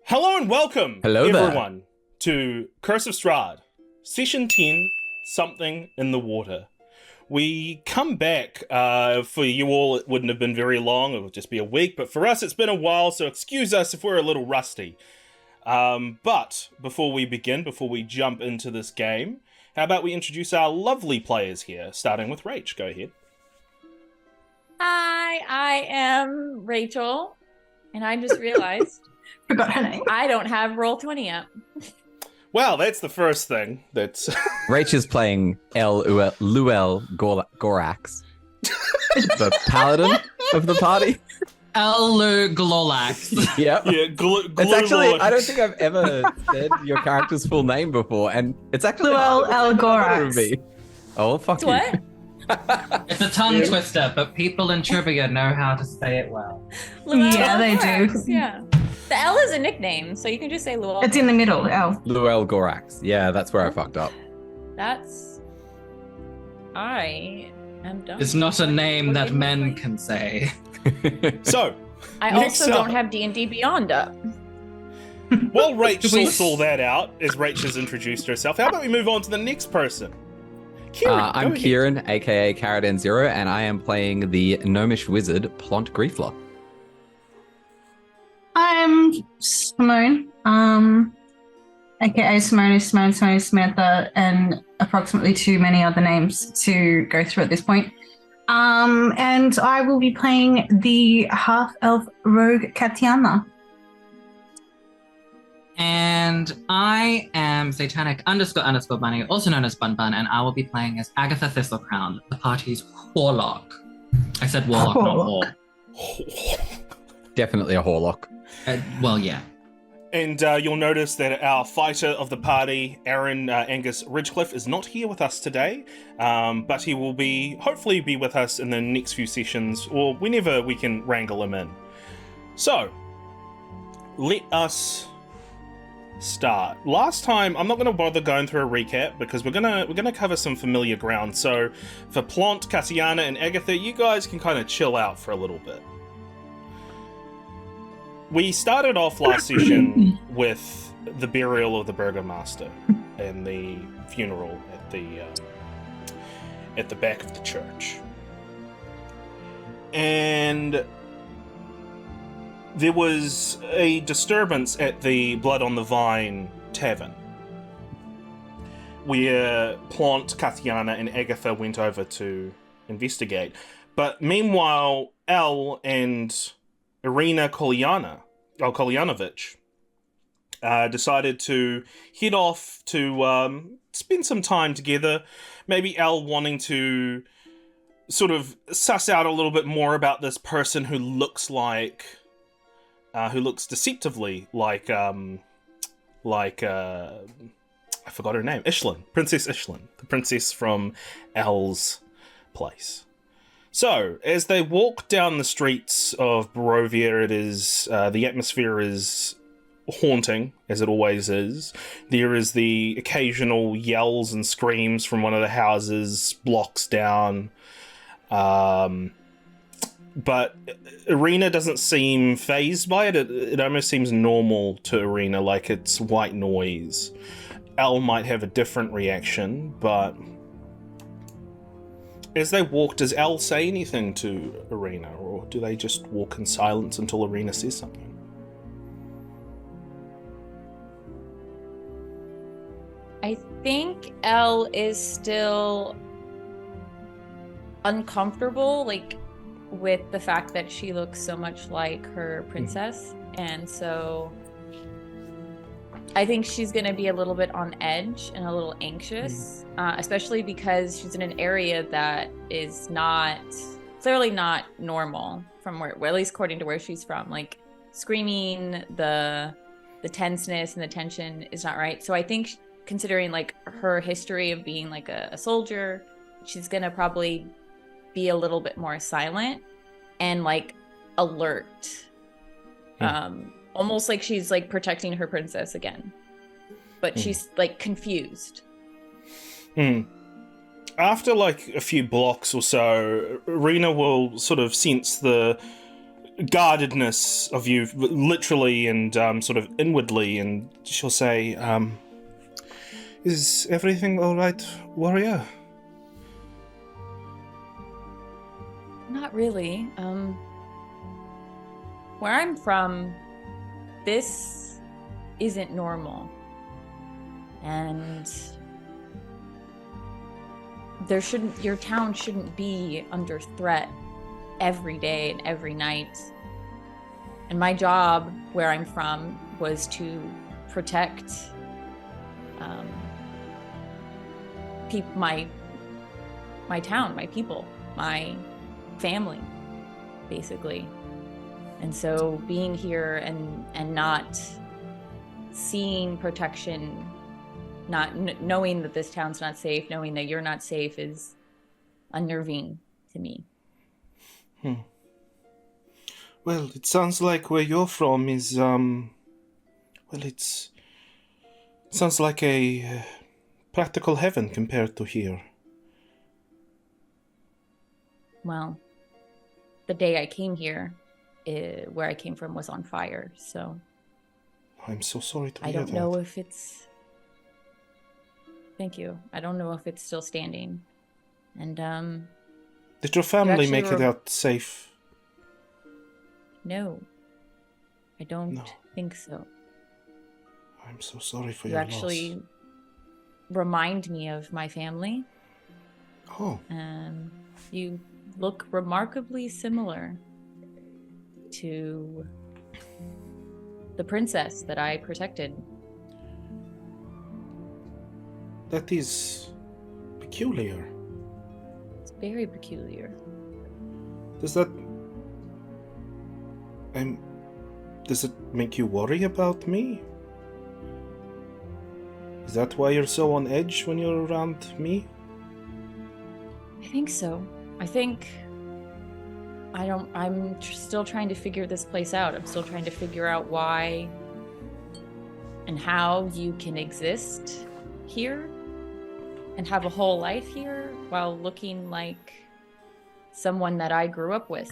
Hello and welcome, Hello there. everyone, to Curse of Strahd, Session 10, Something in the Water. We come back, for you all it wouldn't have been very long, it would just be a week, but for us it's been a while, so excuse us if we're a little rusty. But before we begin, before we jump into this game, how about we introduce our lovely players here, starting with Rach. Go ahead. Hi, I am Rachel, and I just realized Forgot her name. I don't have Roll20 up. Well, that's the first thing. That's Rach is playing Luelle Goreaxe, the paladin of the party. Glolax. Yep. yeah. It's actually, I don't think I've ever said your character's full name before, and it's actually Luelle Goreaxe. Oh, fuck you. What? It's a tongue twister, but people in trivia know how to say it well. Yeah, they do. Yeah. The L is a nickname, so you can just say Luelle. It's in the middle, L. Luelle Goreaxe. Yeah, that's where I fucked up. That's... I am done. It's not a name that men can say. So, I next also up. don't have D&D Beyond up. While Rach sorts all that out, as Rach has introduced herself, how about we move on to the next person? Kieran, go I'm ahead. Kieran, aka KaradanZero, and I am playing the gnomish wizard Plont Grefla. I'm Simone, aka SimoneIsSimone Samantha, and approximately too many other names to go through at this point. And I will be playing the half-elf rogue Katyana. And I am Satanic__bunny, also known as Bun Bun, and I will be playing as Agitha Thistlecrown, the party's warlock. I said warlock, not whore. Definitely a Horlock. Well, yeah. And you'll notice that our fighter of the party, Angus Ridgecliffe, is not here with us today, but he will hopefully be with us in the next few sessions, or whenever we can wrangle him in. So, let us start. Last time, I'm not going to bother going through a recap because we're gonna cover some familiar ground. So, for Plont, Katyana, and Agitha, you guys can kind of chill out for a little bit. We started off last session with the burial of the burgomaster and the funeral at the back of the church. And there was a disturbance at the Blood on the Vine tavern, where Plont, Katyana, and Agitha went over to investigate. But meanwhile, Elle and Irina Kolyanovich decided to head off to spend some time together. Maybe Elle wanting to sort of suss out a little bit more about this person who looks deceptively like I forgot her name, Princess Ishlin, the princess from Elle's place. So, as they walk down the streets of Barovia, it is the atmosphere is haunting, as it always is. There is the occasional yells and screams from one of the houses blocks down. But Irina doesn't seem fazed by it. It almost seems normal to Irina, like it's white noise. Elle might have a different reaction, but as they walk, does Elle say anything to Irina, or do they just walk in silence until Irina says something? I think Elle is still uncomfortable, with the fact that she looks so much like her princess, and so I think she's going to be a little bit on edge and a little anxious, especially because she's in an area that is clearly not normal from where, well, at least according to where she's from. Like, screaming, the tenseness and the tension is not right. So I think, considering her history of being a soldier, she's going to probably be a little bit more silent and alert. Almost like she's protecting her princess again, but she's confused. After a few blocks or so, Irina will sort of sense the guardedness of you, literally and sort of inwardly, and she'll say, "Is everything all right, warrior?" Not really. Where I'm from, this isn't normal. And your town shouldn't be under threat every day and every night. And my job where I'm from was to protect my town, my people, my family, basically. And so being here and not seeing protection, not knowing that this town's not safe, knowing that you're not safe is unnerving to me. Well, it sounds like where you're from is, sounds like a practical heaven compared to here. Well, the day I came here, where I came from was on fire, so... I'm so sorry to I hear don't that. know if it's... Thank you. I don't know if it's still standing. And, Did your family actually make it out safe? No. I don't No. think so. I'm so sorry for You your actually loss. remind me of my family. Oh, You look remarkably similar to the princess that I protected. that is peculiar. It's very peculiar. Does that... Does it make you worry about me? Is that why you're so on edge when you're around me? I think so. I'm still trying to figure this place out. I'm still trying to figure out why and how you can exist here and have a whole life here while looking like someone that I grew up with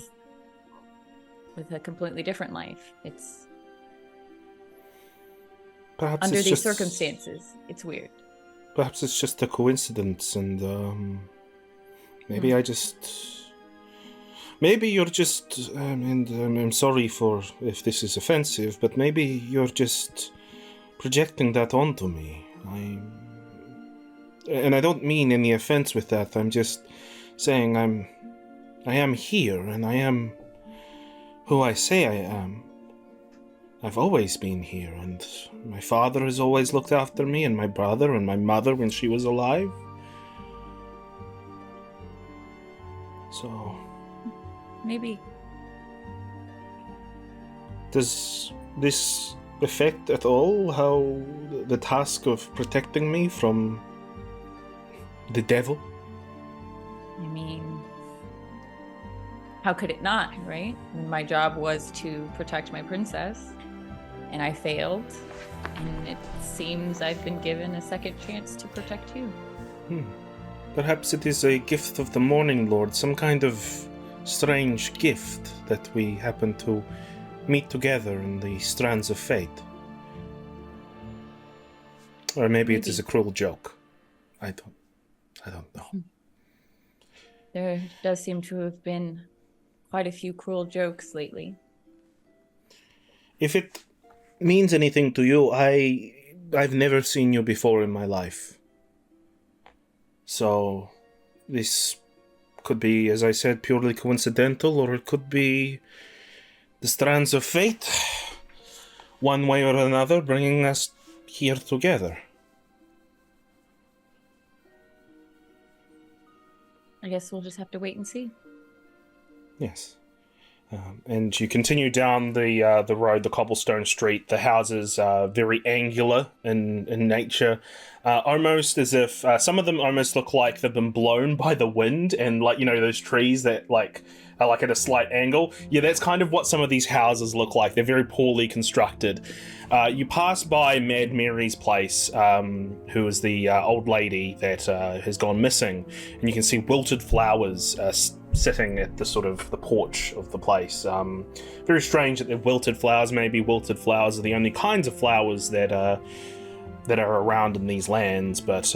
a completely different life. It's Perhaps under it's these just, circumstances, it's weird. Perhaps it's just a coincidence, and maybe maybe you're just, and I'm sorry if this is offensive, but maybe you're just projecting that onto me. And I don't mean any offense with that. I'm just saying I am here, and I am who I say I am. I've always been here, and my father has always looked after me, and my brother, and my mother when she was alive. So... Maybe. Does this affect at all how the task of protecting me from the devil? I mean, how could it not, right? My job was to protect my princess, and I failed, and it seems I've been given a second chance to protect you. Perhaps it is a gift of the Morning Lord, some kind of strange gift that we happen to meet together in the strands of fate. Or maybe it is a cruel joke. I don't know. There does seem to have been quite a few cruel jokes lately. If it means anything to you, I've never seen you before in my life. So this could be, as I said, purely coincidental, or it could be the strands of fate, one way or another, bringing us here together. I guess we'll just have to wait and see. Yes. And you continue down the road, the cobblestone street. The houses are very angular in nature, almost as if some of them almost look like they've been blown by the wind, and like, you know, those trees that like are like at a slight angle. Yeah, that's kind of what some of these houses look like. They're very poorly constructed. You pass by Mad Mary's place, who is the old lady that has gone missing, and you can see wilted flowers sitting at the sort of the porch of the place. Very strange that they're wilted flowers. Maybe wilted flowers are the only kinds of flowers that are around in these lands. But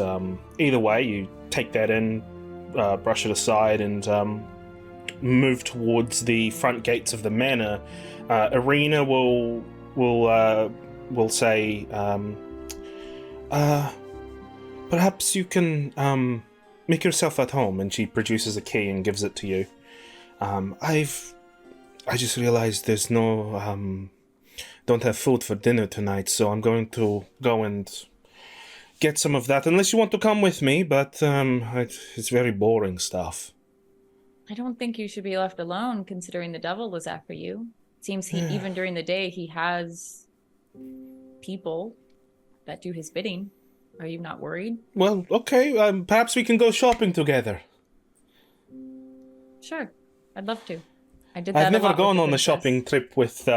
either way, you take that in, brush it aside, and move towards the front gates of the manor. Irina will say, perhaps you can make yourself at home, and she produces a key and gives it to you. I just realized there's no don't have food for dinner tonight, so I'm going to go and get some of that, unless you want to come with me, but it's very boring stuff. I don't think you should be left alone, considering the devil was after you. It seems even during the day, he has people that do his bidding. Are you not worried? Well, okay. Perhaps we can go shopping together. Sure, I'd love to. I did that. I've never gone on a shopping trip with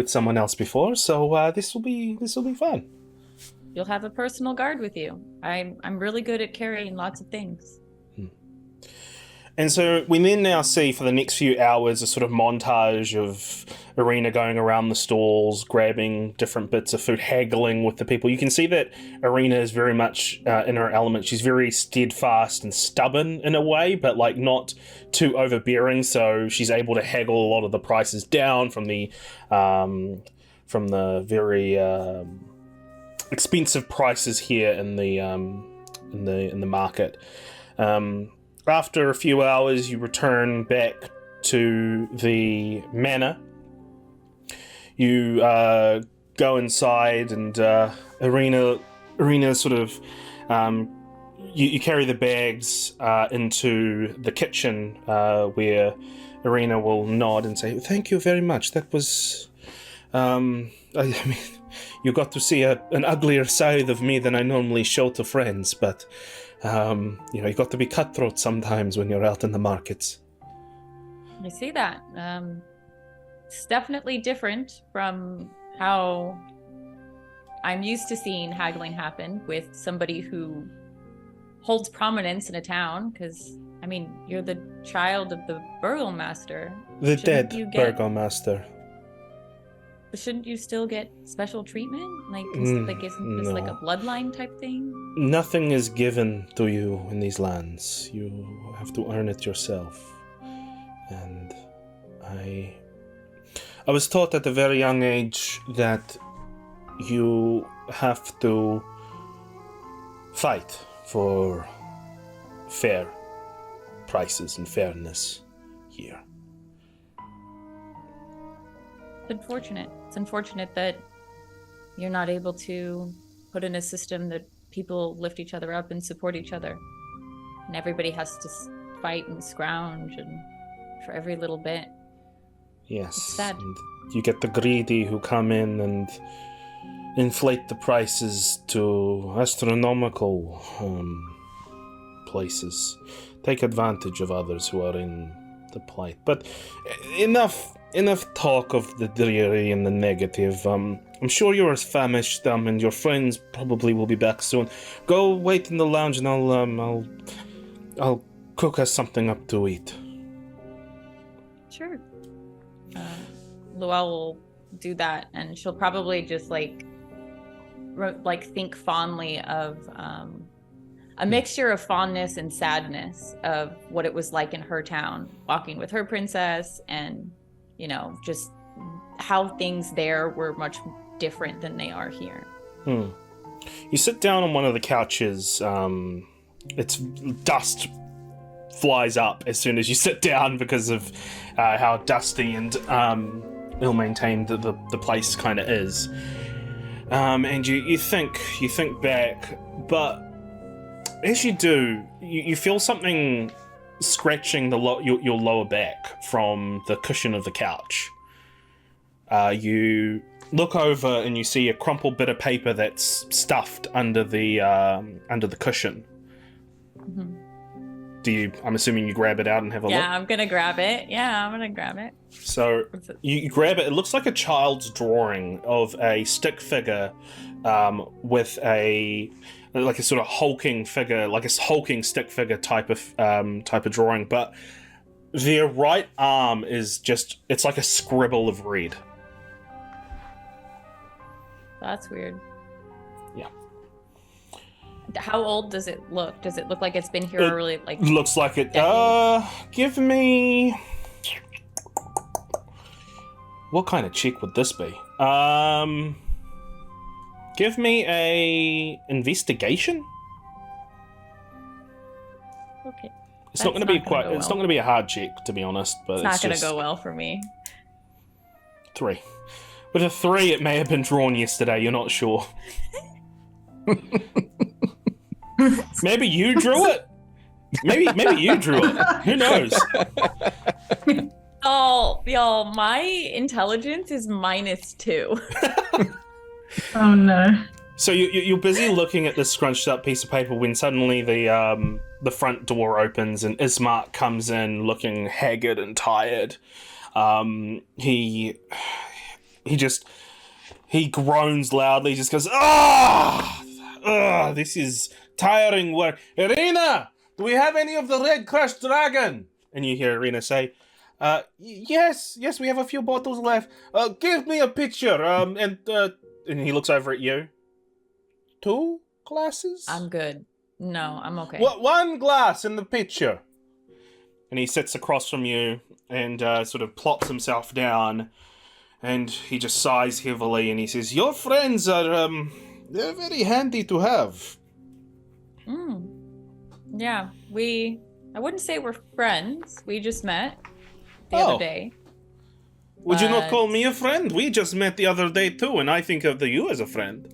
someone else before, so this will be fun. You'll have a personal guard with you. I'm really good at carrying lots of things. And so we then now see for the next few hours a sort of montage of Irina going around the stalls, grabbing different bits of food, haggling with the people. You can see that Irina is very much in her element. She's very steadfast and stubborn in a way, but like not too overbearing. So she's able to haggle a lot of the prices down from the very expensive prices here in the market. After a few hours, you return back to the manor. You go inside, and Irina sort of you carry the bags into the kitchen, where Irina will nod and say, "Thank you very much. That was, I mean, you got to see an uglier side of me than I normally show to friends, but." You got to be cutthroat sometimes when you're out in the markets. I see that. It's definitely different from how I'm used to seeing haggling happen with somebody who holds prominence in a town, because, I mean, you're the child of the burgomaster. The dead burgomaster. But shouldn't you still get special treatment? Isn't this like a bloodline type thing? Nothing is given to you in these lands. You have to earn it yourself. And I was taught at a very young age that you have to fight for fair prices and fairness here. It's unfortunate that you're not able to put in a system that people lift each other up and support each other. And everybody has to fight and scrounge and for every little bit. Yes. It's sad. And you get the greedy who come in and inflate the prices to astronomical places. Take advantage of others who are in the plight. But enough talk of the dreary and the negative. I'm sure you're famished, and your friends probably will be back soon. Go wait in the lounge, and I'll cook us something up to eat. Sure. Luelle will do that, and she'll probably just think fondly of a mixture of fondness and sadness of what it was like in her town, walking with her princess, and just how things there were much different than they are here. You sit down on one of the couches. It's dust flies up as soon as you sit down because of how dusty and ill-maintained the place kind of is. And you think back, but as you do, you feel something scratching your lower back from the cushion of the couch. You look over and you see a crumpled bit of paper that's stuffed under the cushion. Mm-hmm. I'm assuming you grab it out and have a look? Yeah, I'm gonna grab it. So you grab it. It looks like a child's drawing of a stick figure with a sort of hulking figure, like a hulking stick figure type of drawing, but Their right arm is it's like a scribble of red. That's weird. Yeah. How old does it look? Does it look like it's been here really like? Looks like it. decades? Give me. What kind of check would this be? Give me a investigation. Okay. It's not going to be quite. It's not going to be a hard check, to be honest. But it's not going to go well for me. 3. With a 3, it may have been drawn yesterday. You're not sure. Maybe you drew it. Maybe you drew it. Who knows? Oh, y'all, my intelligence is -2. Oh no. So you're busy looking at this scrunched up piece of paper when suddenly the front door opens and Ismark comes in looking haggard and tired. He groans loudly. He just goes, this is tiring work. Irina, do we have any of the red crushed dragon? And you hear Irina say, yes, we have a few bottles left. Give me a picture. And he looks over at you. 2 glasses? I'm good. No, I'm okay. What? 1 glass in the picture. And he sits across from you and sort of plops himself down, and he just sighs heavily and he says, "Your friends are they're very handy to have." Yeah, I wouldn't say we're friends. We just met the other day. Would you not call me a friend? We just met the other day too, and I think of you as a friend.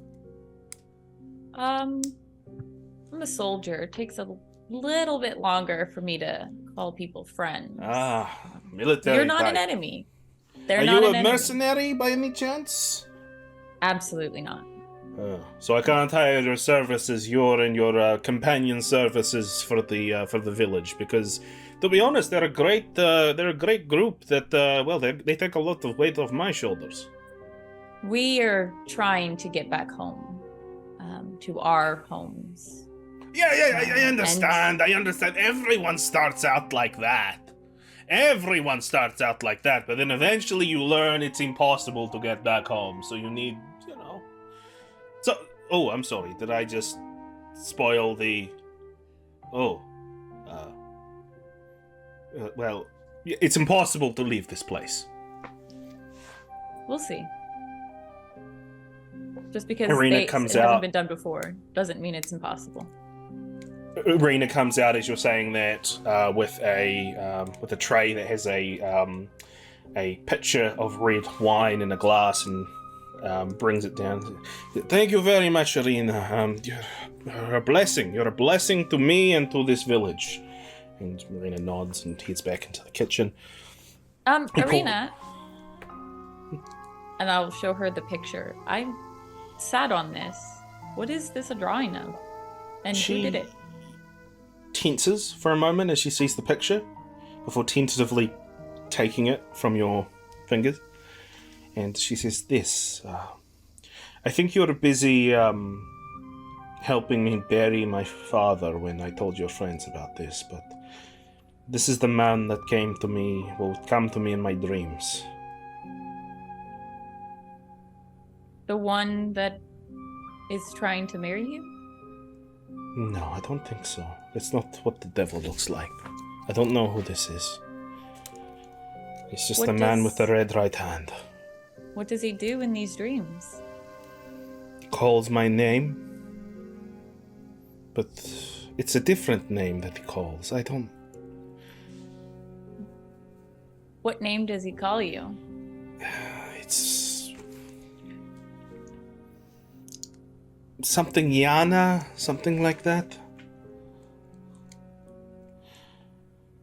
I'm a soldier. It takes a little bit longer for me to call people friends. Military. You're not type. an enemy. They're Are not you an a enemy. mercenary by any chance? Absolutely not. So I can't hire your services, your companion services for the village, because to be honest, they're a great group that they take a lot of weight off my shoulders. We are trying to get back home, to our homes. Yeah, I understand. I understand. Everyone starts out like that. But then eventually you learn it's impossible to get back home, so you need, So, I'm sorry. Did I just spoil the... well, it's impossible to leave this place. We'll see. Just because it hasn't been done before doesn't mean it's impossible. Irina comes out as you're saying that with a tray that has a pitcher of red wine in a glass and brings it down. Thank you very much, Irina. You're a blessing. You're a blessing to me and to this village. And Irina nods and heads back into the kitchen. Irina, and I'll show her the picture. I sat on this. What is this a drawing of? And who did it? Tenses for a moment as she sees the picture before tentatively taking it from your fingers. And she says, "This, I think you're busy helping me bury my father when I told your friends about this, but this is the man that will come to me in my dreams." The one that is trying to marry you? No, I don't think so. It's not what the devil looks like. I don't know who this is. He's just the man with the red right hand. What does he do in these dreams? Calls my name, but it's a different name that he calls. I don't... What name does he call you? It's... something Yana, something like that.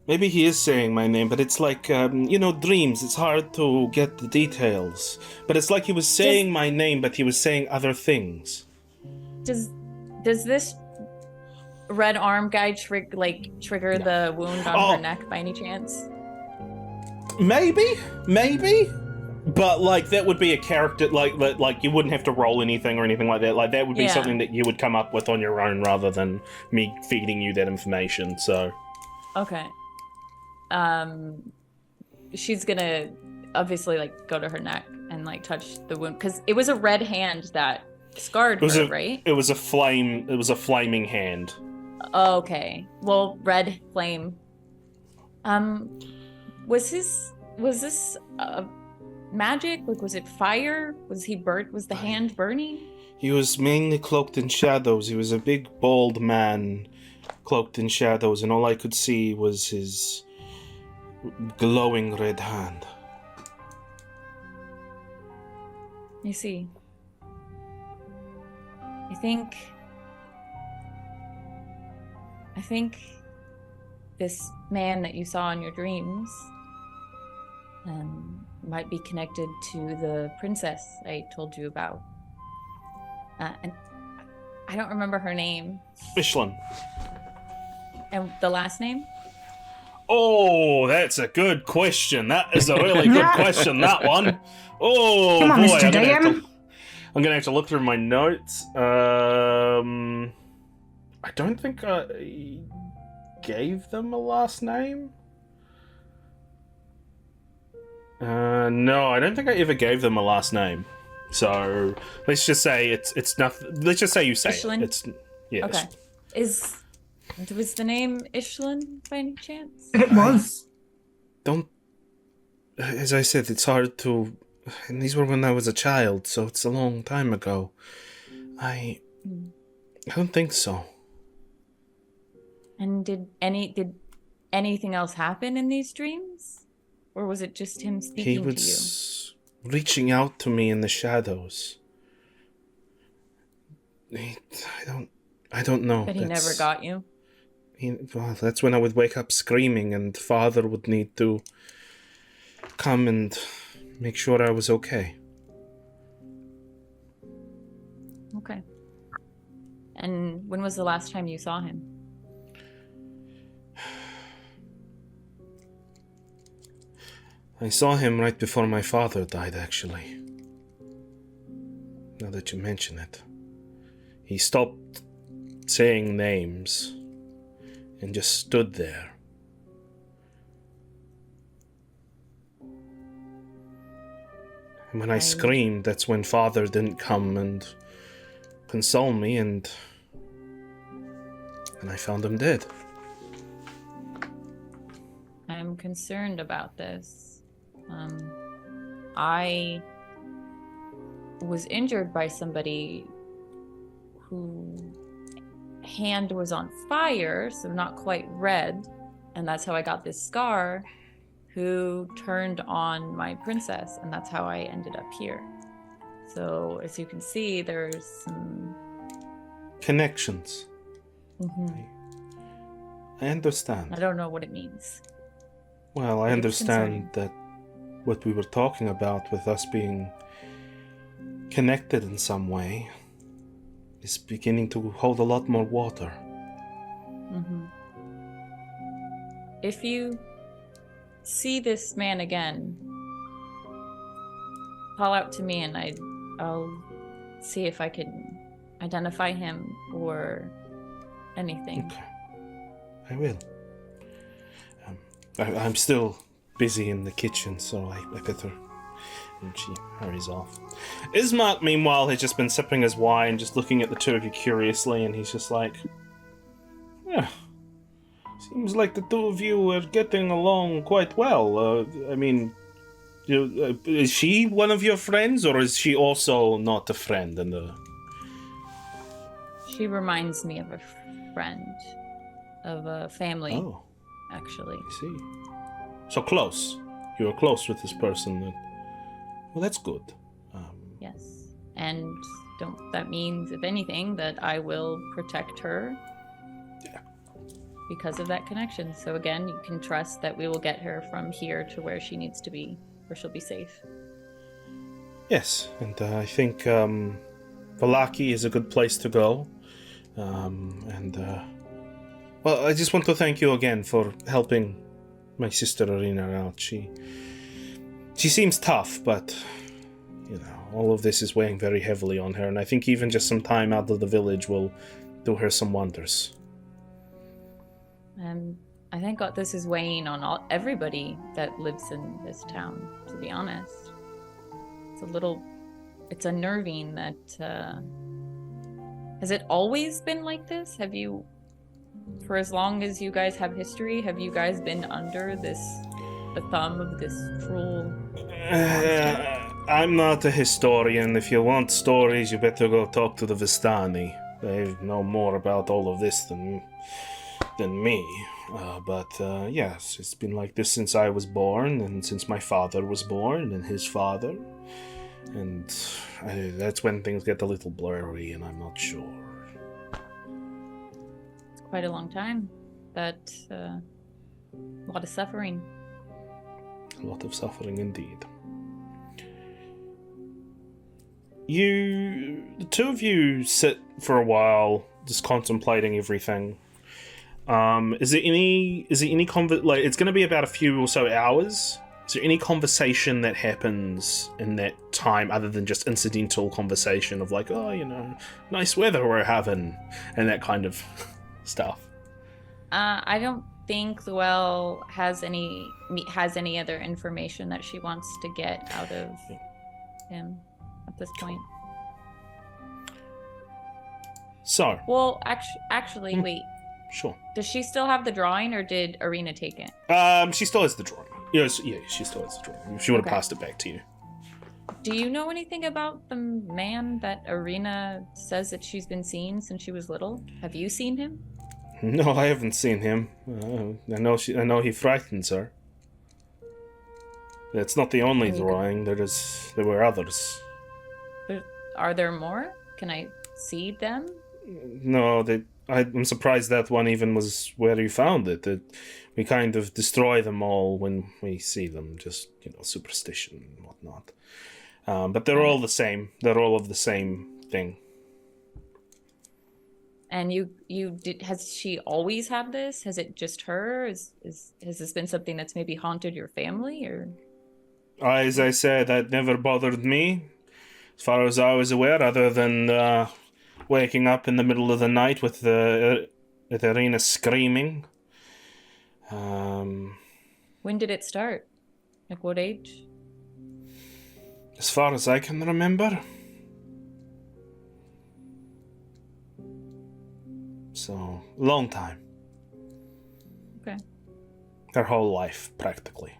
Maybe he is saying my name, but it's like, dreams. It's hard to get the details. But it's like he was saying my name, but he was saying other things. Does this red arm guy trigger the wound on her neck by any chance? Maybe. But that would be a character like you wouldn't have to roll anything or anything like that. Like that would be something that you would come up with on your own rather than me feeding you that information. So okay. she's gonna obviously like go to her neck and like touch the wound because it was a red hand that scarred her, right? It was a flaming hand. Okay. Well, red flame. Was this magic? Like, was it fire? Was he burnt? Was the hand burning? He was mainly cloaked in shadows. He was a big, bald man, cloaked in shadows, and all I could see was his glowing red hand. You see. I think this man that you saw in your dreams might be connected to the princess I told you about. And I don't remember her name. Ishlin. And the last name? Oh, that's a good question. That is a really good question, that one. Oh, Come on, boy. Mr. DM. I'm going to have to look through my notes. I don't think I gave them a last name. No, I don't think I ever gave them a last name. So let's just say it's nothing. Let's just say you say Ishlin? it. Yes. Okay. Was the name Ishlin by any chance? It was. As I said, it's hard to. And these were when I was a child, so it's a long time ago. I don't think so. And did anything else happen in these dreams? Or was it just him speaking to you? He was reaching out to me in the shadows. I don't know. But he never got you? Well, that's when I would wake up screaming, and Father would need to come and make sure I was okay. Okay. And when was the last time you saw him? I saw him right before my father died, actually. Now that you mention it. He stopped saying names and just stood there. And when I screamed, that's when Father didn't come and console me, and I found him dead. I'm concerned about this. I was injured by somebody whose hand was on fire, so not quite red, and that's how I got this scar, who turned on my princess, and that's how I ended up here. So, as you can see, there's some Connections. Mm-hmm. I understand. I don't know what it means. Well, I It's understand that what we were talking about with us being connected in some way is beginning to hold a lot more water. Mm-hmm. If you see this man again, call out to me and I'll see if I can identify him or anything. Okay. I will. I'm still busy in the kitchen, so I better... And she hurries off. Ismark, meanwhile, has just been sipping his wine, just looking at the two of you curiously, and he's just like... Yeah. Seems like the two of you are getting along quite well. I mean... is she one of your friends, or is she also not a friend? She reminds me of a friend. Of a family. Oh. Actually. I see. So close. You are close with this person then. Well, that's good. Yes. And that means, if anything, that I will protect her. Yeah. Because of that connection. So again, you can trust that we will get her from here to where she needs to be, where she'll be safe. Yes, and I think Vallaki is a good place to go. Well, I just want to thank you again for helping my sister Arena out. She seems tough, but all of this is weighing very heavily on her, and I think even just some time out of the village will do her some wonders. I think this is weighing on everybody that lives in this town, to be honest. It's unnerving that, has it always been like this? For as long as you guys have history, have you guys been under the thumb of this cruel monster? I'm not a historian. If you want stories, you better go talk to the Vistani. They know more about all of this than me. But yes, it's been like this since I was born, and since my father was born, and his father. And that's when things get a little blurry, and I'm not sure. It's quite a long time, but a lot of suffering. A lot of suffering indeed. The two of you sit for a while, just contemplating everything. Is there any it's going to be about a few or so hours. Is there any conversation that happens in that time other than just incidental conversation of like, oh, nice weather we're having, and that kind of stuff? I don't think Luelle has any other information that she wants to get out of him at this point. So. Well, actually, wait. Sure. Does she still have the drawing, or did Arena take it? She still has the drawing. Yes, yeah, she still has the drawing. She would have passed it back to you. Do you know anything about the man that Arena says that she's been seeing since she was little? Have you seen him? No, I haven't seen him. I know he frightens her. That's not the only drawing. There were others. Are there more? Can I see them? No, I'm surprised that one even was where you found it. That we kind of destroy them all when we see them, just superstition and whatnot. But they're all the same. They're all of the same thing. And has she always had this? Has it just her? Has this been something that's maybe haunted your family, or? As I said, that never bothered me, as far as I was aware, other than waking up in the middle of the night with Arena screaming. When did it start? Like what age? As far as I can remember. So, long time. Okay. Her whole life, practically.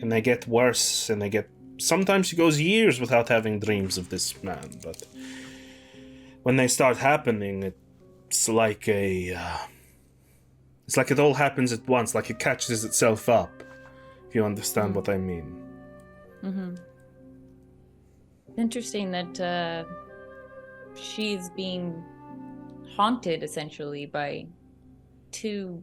And they get worse, and sometimes she goes years without having dreams of this man, but when they start happening, it's like it all happens at once, like it catches itself up, if you understand what I mean. Mm-hmm. Interesting that she's being haunted, essentially, by two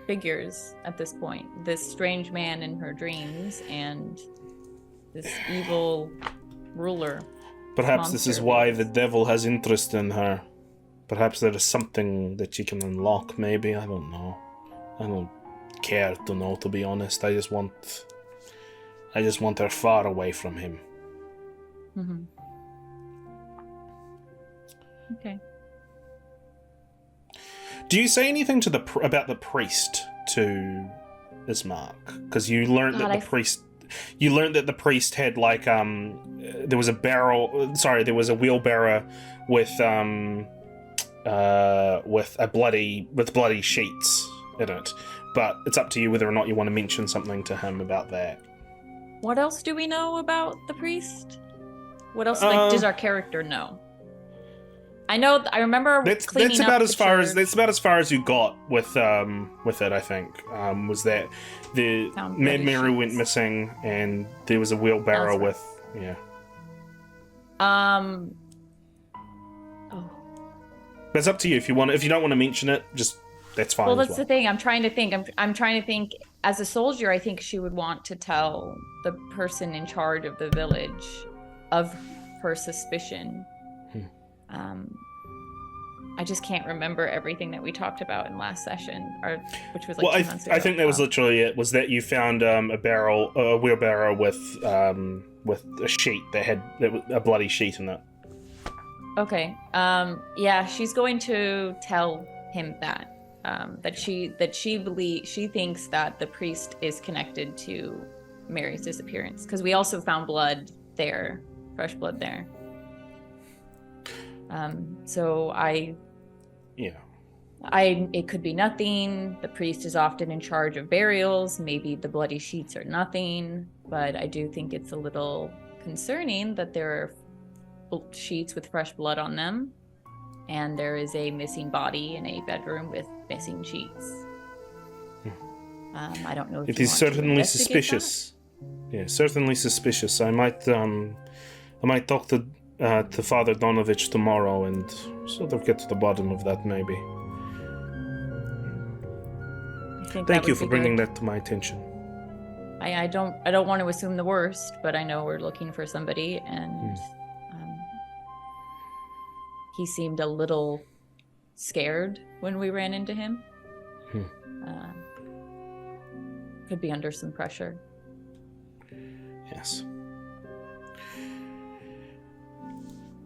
figures at this point. This strange man in her dreams and this evil ruler. Perhaps this is why the devil has interest in her. Perhaps there is something that she can unlock, maybe. I don't know. I don't care to know, to be honest. I just want her far away from him. Mm-hmm. Okay. Do you say anything to about the priest to Ismark? Because you learned that the priest. You learned that the priest had like there was a wheelbarrow with bloody sheets in it. But it's up to you whether or not you want to mention something to him about that. What else do we know about the priest? What else does our character know? I remember that's about as far as you got with it. I think was that the Mad Mary went missing and there was a wheelbarrow with Oh. But it's up to you if you want. If you don't want to mention it, just that's fine. Well, that's the thing. I'm trying to think. I'm trying to think. As a soldier, I think she would want to tell the person in charge of the village of her suspicion. I just can't remember everything that we talked about in last session, which was like 2 months ago. I think that was literally it. Was that you found a wheelbarrow with a sheet that had a bloody sheet in it. Okay. Yeah, she's going to tell him that. She thinks that the priest is connected to Mary's disappearance, because we also found blood there, fresh blood there. It could be nothing. The priest is often in charge of burials. Maybe the bloody sheets are nothing, but I do think it's a little concerning that there are sheets with fresh blood on them, and there is a missing body in a bedroom with missing sheets. I don't know if it is certainly suspicious. Yeah, certainly suspicious. I might talk to Father Donovich tomorrow and sort of get to the bottom of that, maybe. Thank you for bringing that to my attention. I don't want to assume the worst, but I know we're looking for somebody, and he seemed a little scared when we ran into him. Could be under some pressure. Yes.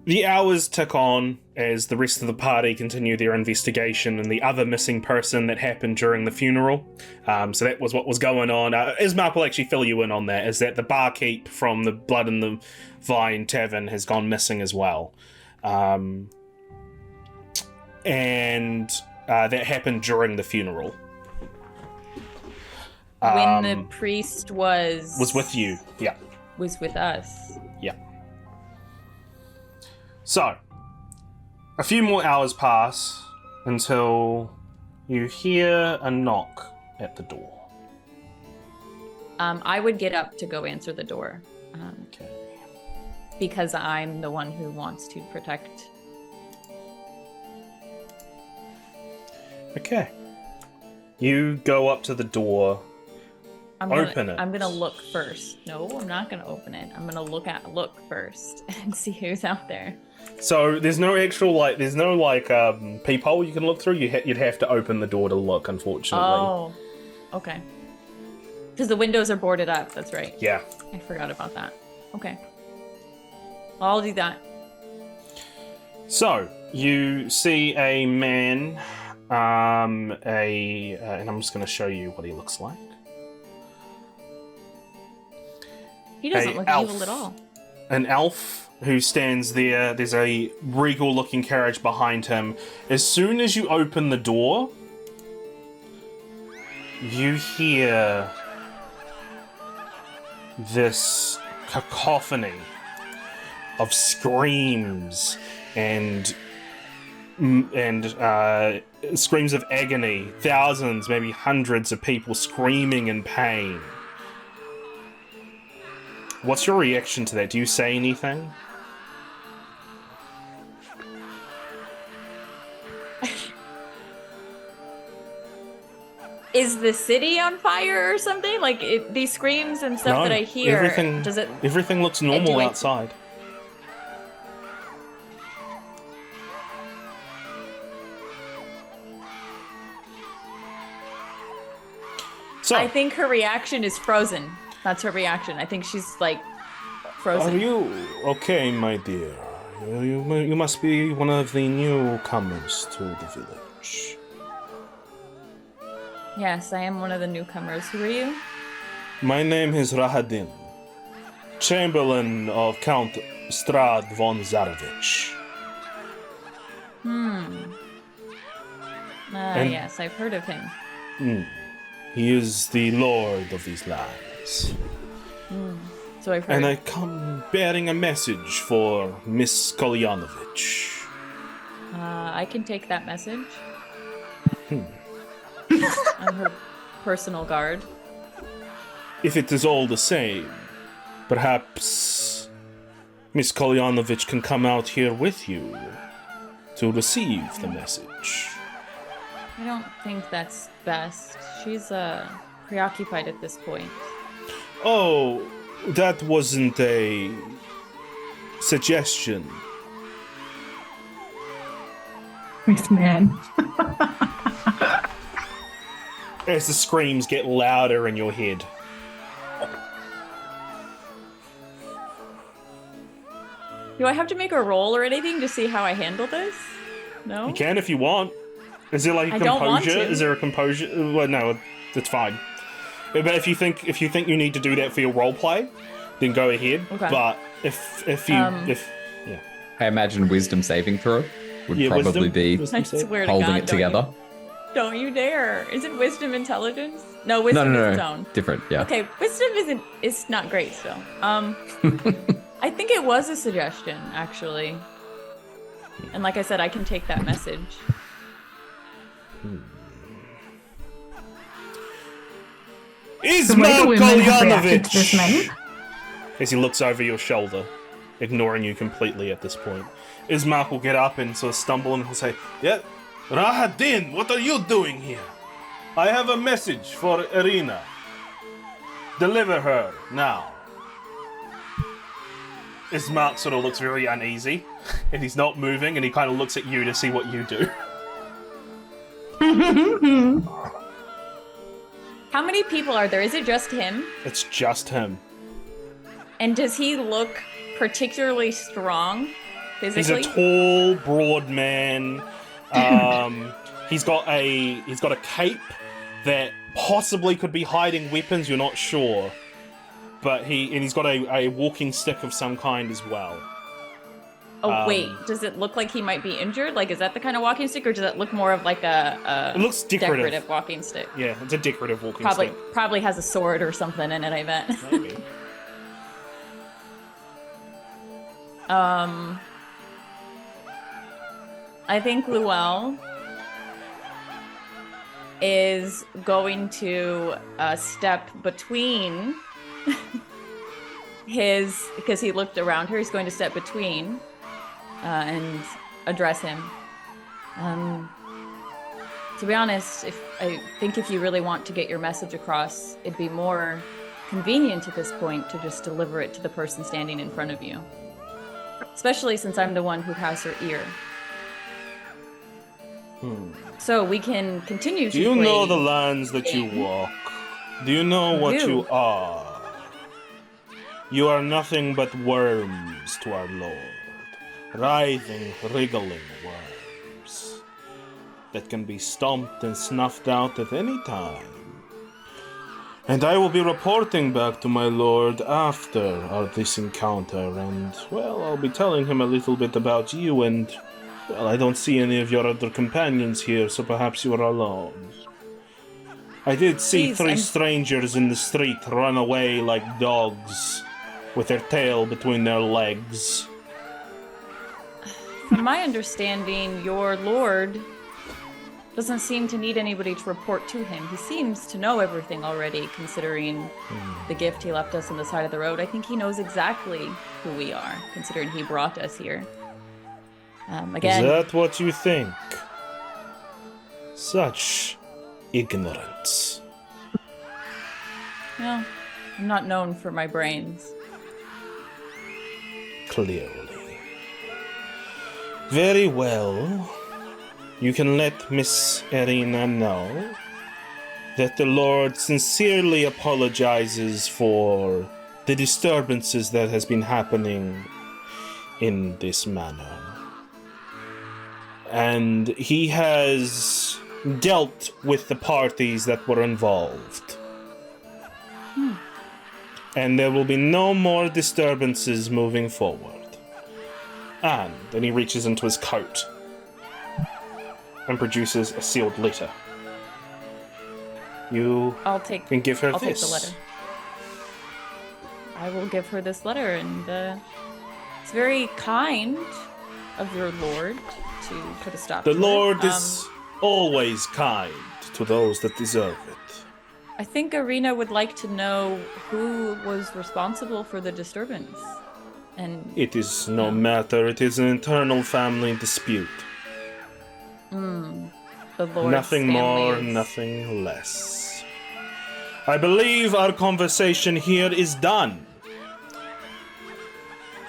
The hours tick on as the rest of the party continue their investigation and the other missing person that happened during the funeral. So that was what was going on. Ismark will actually fill you in on that, is that the barkeep from the Blood and the Vine Tavern has gone missing as well. And that happened during the funeral. When the priest was with you, yeah. Was with us. Yeah. So, a few more hours pass until you hear a knock at the door. I would get up to go answer the door. Okay. Because I'm the one who wants to protect. Okay. You go up to the door. Open it. I'm gonna look first. No, I'm not gonna open it. I'm gonna look first and see who's out there. So there's no actual peephole you can look through. You'd have to open the door to look, unfortunately. Oh, okay. Because the windows are boarded up. That's right. Yeah. I forgot about that. Okay. I'll do that. So you see a man, and I'm just going to show you what he looks like. He doesn't look evil at all. An elf who stands there. There's a regal-looking carriage behind him. As soon as you open the door, you hear this cacophony of screams and screams of agony. Thousands, maybe hundreds of people screaming in pain. What's your reaction to that? Do you say anything? Is the city on fire or something? Like these screams and stuff that I hear. Everything looks normal outside. So I think her reaction is frozen. That's her reaction. I think she's like frozen. Are you okay, my dear? You must be one of the newcomers to the village. Yes, I am one of the newcomers. Who are you? My name is Rahadin, Chamberlain of Count Strahd von Zarevich. Yes, I've heard of him. He is the lord of these lands. So I've heard. And I come bearing a message for Miss Kolyanovich. I can take that message. I'm her personal guard. If it is all the same, perhaps Miss Kolyanovich can come out here with you to receive the message. I don't think that's best. She's preoccupied at this point. Oh, that wasn't a suggestion. This man. As the screams get louder in your head. Do I have to make a roll or anything to see how I handle this? No? You can if you want. Is there like a I don't want composure? to. Is there a composure? Well, no, it's fine. But if you think you need to do that for your role play, then go ahead. Okay. But if you I imagine wisdom saving throw would Yeah, probably wisdom- be wisdom I save. swear to holding God, it together. Don't you dare. Is it wisdom intelligence? No, wisdom is its own. Different, yeah. Okay, wisdom is not great still. I think it was a suggestion, actually. And like I said, I can take that message. The way the women have reacted to this name. As he looks over your shoulder, ignoring you completely at this point. Ismark will get up and sort of stumble and he'll say, "Yeah, Rahadin, what are you doing here? I have a message for Irina. Deliver her now." Ismark sort of looks very uneasy, and he's not moving, and he kind of looks at you to see what you do. How many people are there? Is it just him? It's just him. And does he look particularly strong He's physically? a tall, broad man. He's got a cape that possibly could be hiding weapons. You're not sure, but he's got a walking stick of some kind as well. Oh wait, does it look like he might be injured? Like, is that the kind of walking stick, or does it look more of like a It looks decorative. walking stick? Yeah, it's a decorative walking stick. Probably has a sword or something in it, I bet. Maybe. I think Luelle is going to step between because he looked around her, he's going to step between and address him. To be honest, I think if you really want to get your message across, it'd be more convenient at this point to just deliver it to the person standing in front of you. Especially since I'm the one who has her ear. So we can continue to Do you play know the lands that you walk? Do you know what do. you are? You are nothing but worms to our Lord. Writhing, wriggling worms that can be stomped and snuffed out at any time. And I will be reporting back to my lord after this encounter, and, well, I'll be telling him a little bit about you, and, well, I don't see any of your other companions here, so perhaps you are alone. I did see Please, three strangers in the street run away like dogs, with their tail between their legs. From my understanding, your lord doesn't seem to need anybody to report to him. He seems to know everything already, considering the gift he left us on the side of the road. I think he knows exactly who we are, considering he brought us here. Again, Is that what you think? Such ignorance. well, I'm not known for my brains. Clearly. Very well. You can let Miss Irina know that the Lord sincerely apologizes for the disturbances that has been happening in this manner. And he has dealt with the parties that were involved. And there will be no more disturbances moving forward. And then he reaches into his coat and produces a sealed letter. You can give her I'll this. take the letter. I will give her this letter, and it's very kind of your lord to put a stop to The it. Lord is always kind to those that deserve it. I think Irina would like to know who was responsible for the disturbance. And It is no matter, it is an internal family dispute. the Lord's Nothing family more, is- nothing less. I believe our conversation here is done.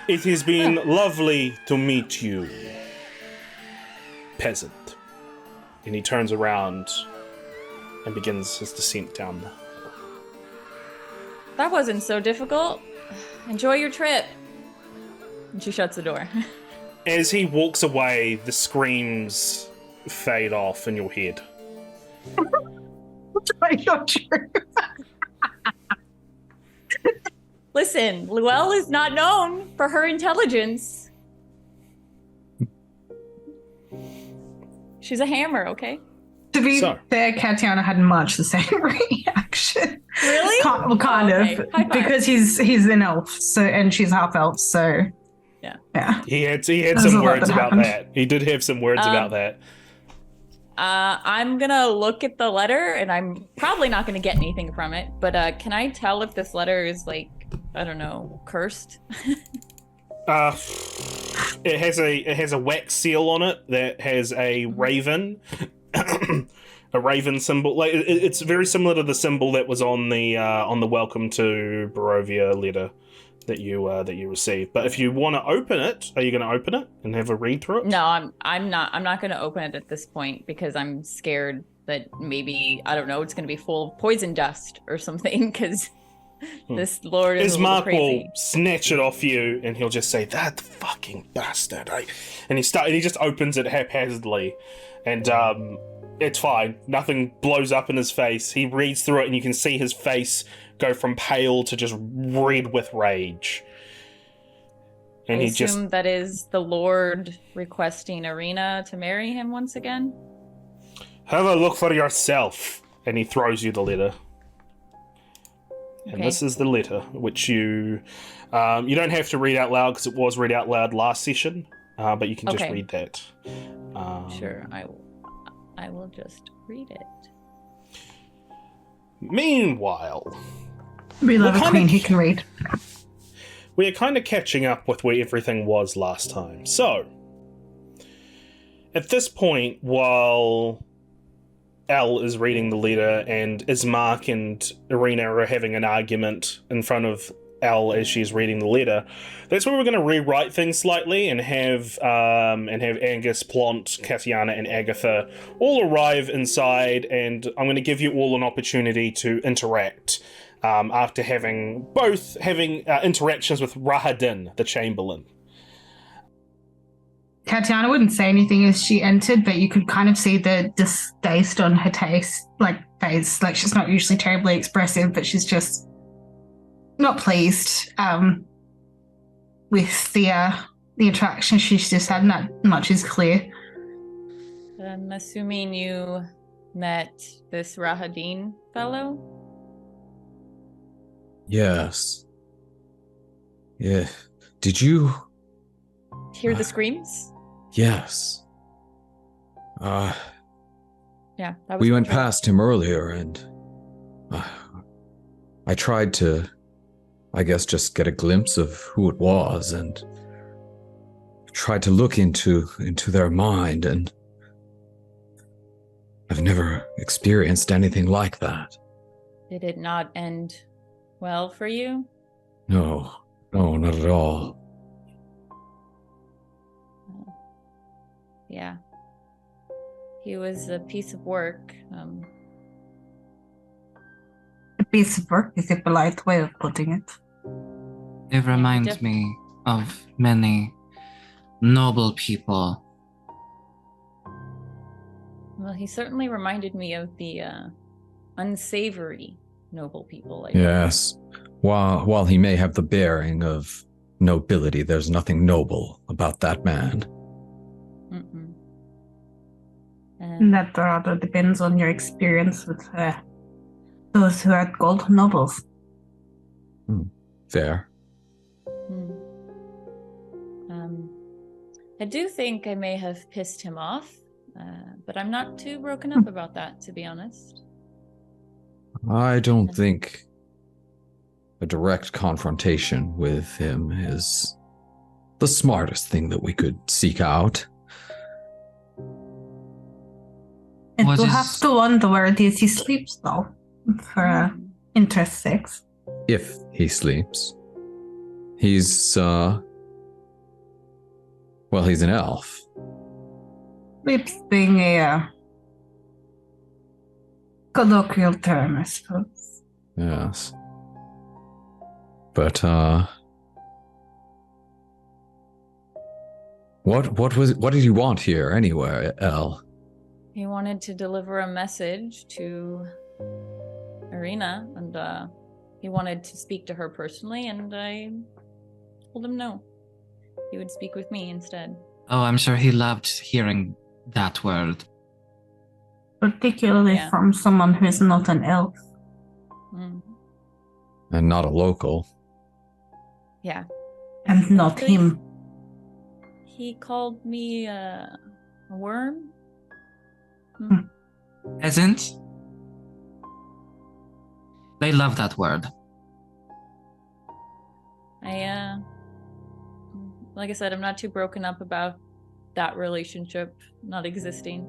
It has been lovely to meet you, peasant. And he turns around and begins his descent down the hill. That wasn't so difficult. Enjoy your trip. And she shuts the door. As he walks away, the screams fade off in your head. That's not true. Listen, Luelle is not known for her intelligence. She's a hammer, okay? To be fair, Katyana had much the same reaction. Really? Kind of. High five. Because he's an elf, so and she's half elf, so yeah. He had some words about that. He did have some words about that. I'm gonna look at the letter, and I'm probably not gonna get anything from it. But can I tell if this letter is like, I don't know, cursed? It has a wax seal on it that has a raven, a raven symbol. Like it's very similar to the symbol that was on the Welcome to Barovia letter that you received. But if you want to open it, are you going to open it and have a read through it? No, I'm not going to open it at this point because I'm scared that maybe, I don't know, it's going to be full of poison dust or something because this lord is Ismark crazy. will snatch it off you and he'll just say, "That fucking bastard." And he just opens it haphazardly and it's fine. Nothing blows up in his face. He reads through it and you can see his face go from pale to just red with rage. And I assume that is the Lord requesting Arena to marry him once again? Have a look for yourself. And he throws you the letter. Okay. And this is the letter, which you don't have to read out loud because it was read out loud last session, but you can just read that. Sure, I will just read it. Meanwhile, We love a queen who can read. we are kind of catching up with where everything was last time. So, at this point, while Al is reading the letter and Ismark and Arena are having an argument in front of Al as she's reading the letter, that's where we're going to rewrite things slightly and have Angus, Plont, Katyana, and Agitha all arrive inside, and I'm going to give you all an opportunity to interact after having interactions with Rahadin, the Chamberlain. Katyana wouldn't say anything as she entered, but you could kind of see the distaste on her face. Like she's not usually terribly expressive, but she's just not pleased with the interaction she's just had. Not much is clear. I'm assuming you met this Rahadin fellow? Yes. Yeah. Did you hear the screams? Yes. Yeah, that was we went past him earlier and I tried to, I guess, just get a glimpse of who it was and tried to look into their mind, and I've never experienced anything like that. Did it not end well for you? No, not at all. Yeah. He was a piece of work. A piece of work is a polite way of putting it. It reminds me of many noble people. Well, he certainly reminded me of the unsavory noble people. Yes. While he may have the bearing of nobility, there's nothing noble about that man. And that rather depends on your experience with those who are called nobles. Fair. I do think I may have pissed him off, but I'm not too broken up about that, to be honest. I don't think a direct confrontation with him is the smartest thing that we could seek out. And we'll have to wonder where he sleeps, though, for interest sake. If he sleeps. He's, well, he's an elf. Sleeps being a colloquial term, I suppose. Yes. But, What did you want here anyway, Elle? He wanted to deliver a message to Irina, and he wanted to speak to her personally, and I told him no. He would speak with me instead. Oh, I'm sure he loved hearing that word. Particularly from someone who is not an elf. And not a local. Yeah. And not him. He called me a worm. Peasant? They love that word. Like I said, I'm not too broken up about that relationship not existing.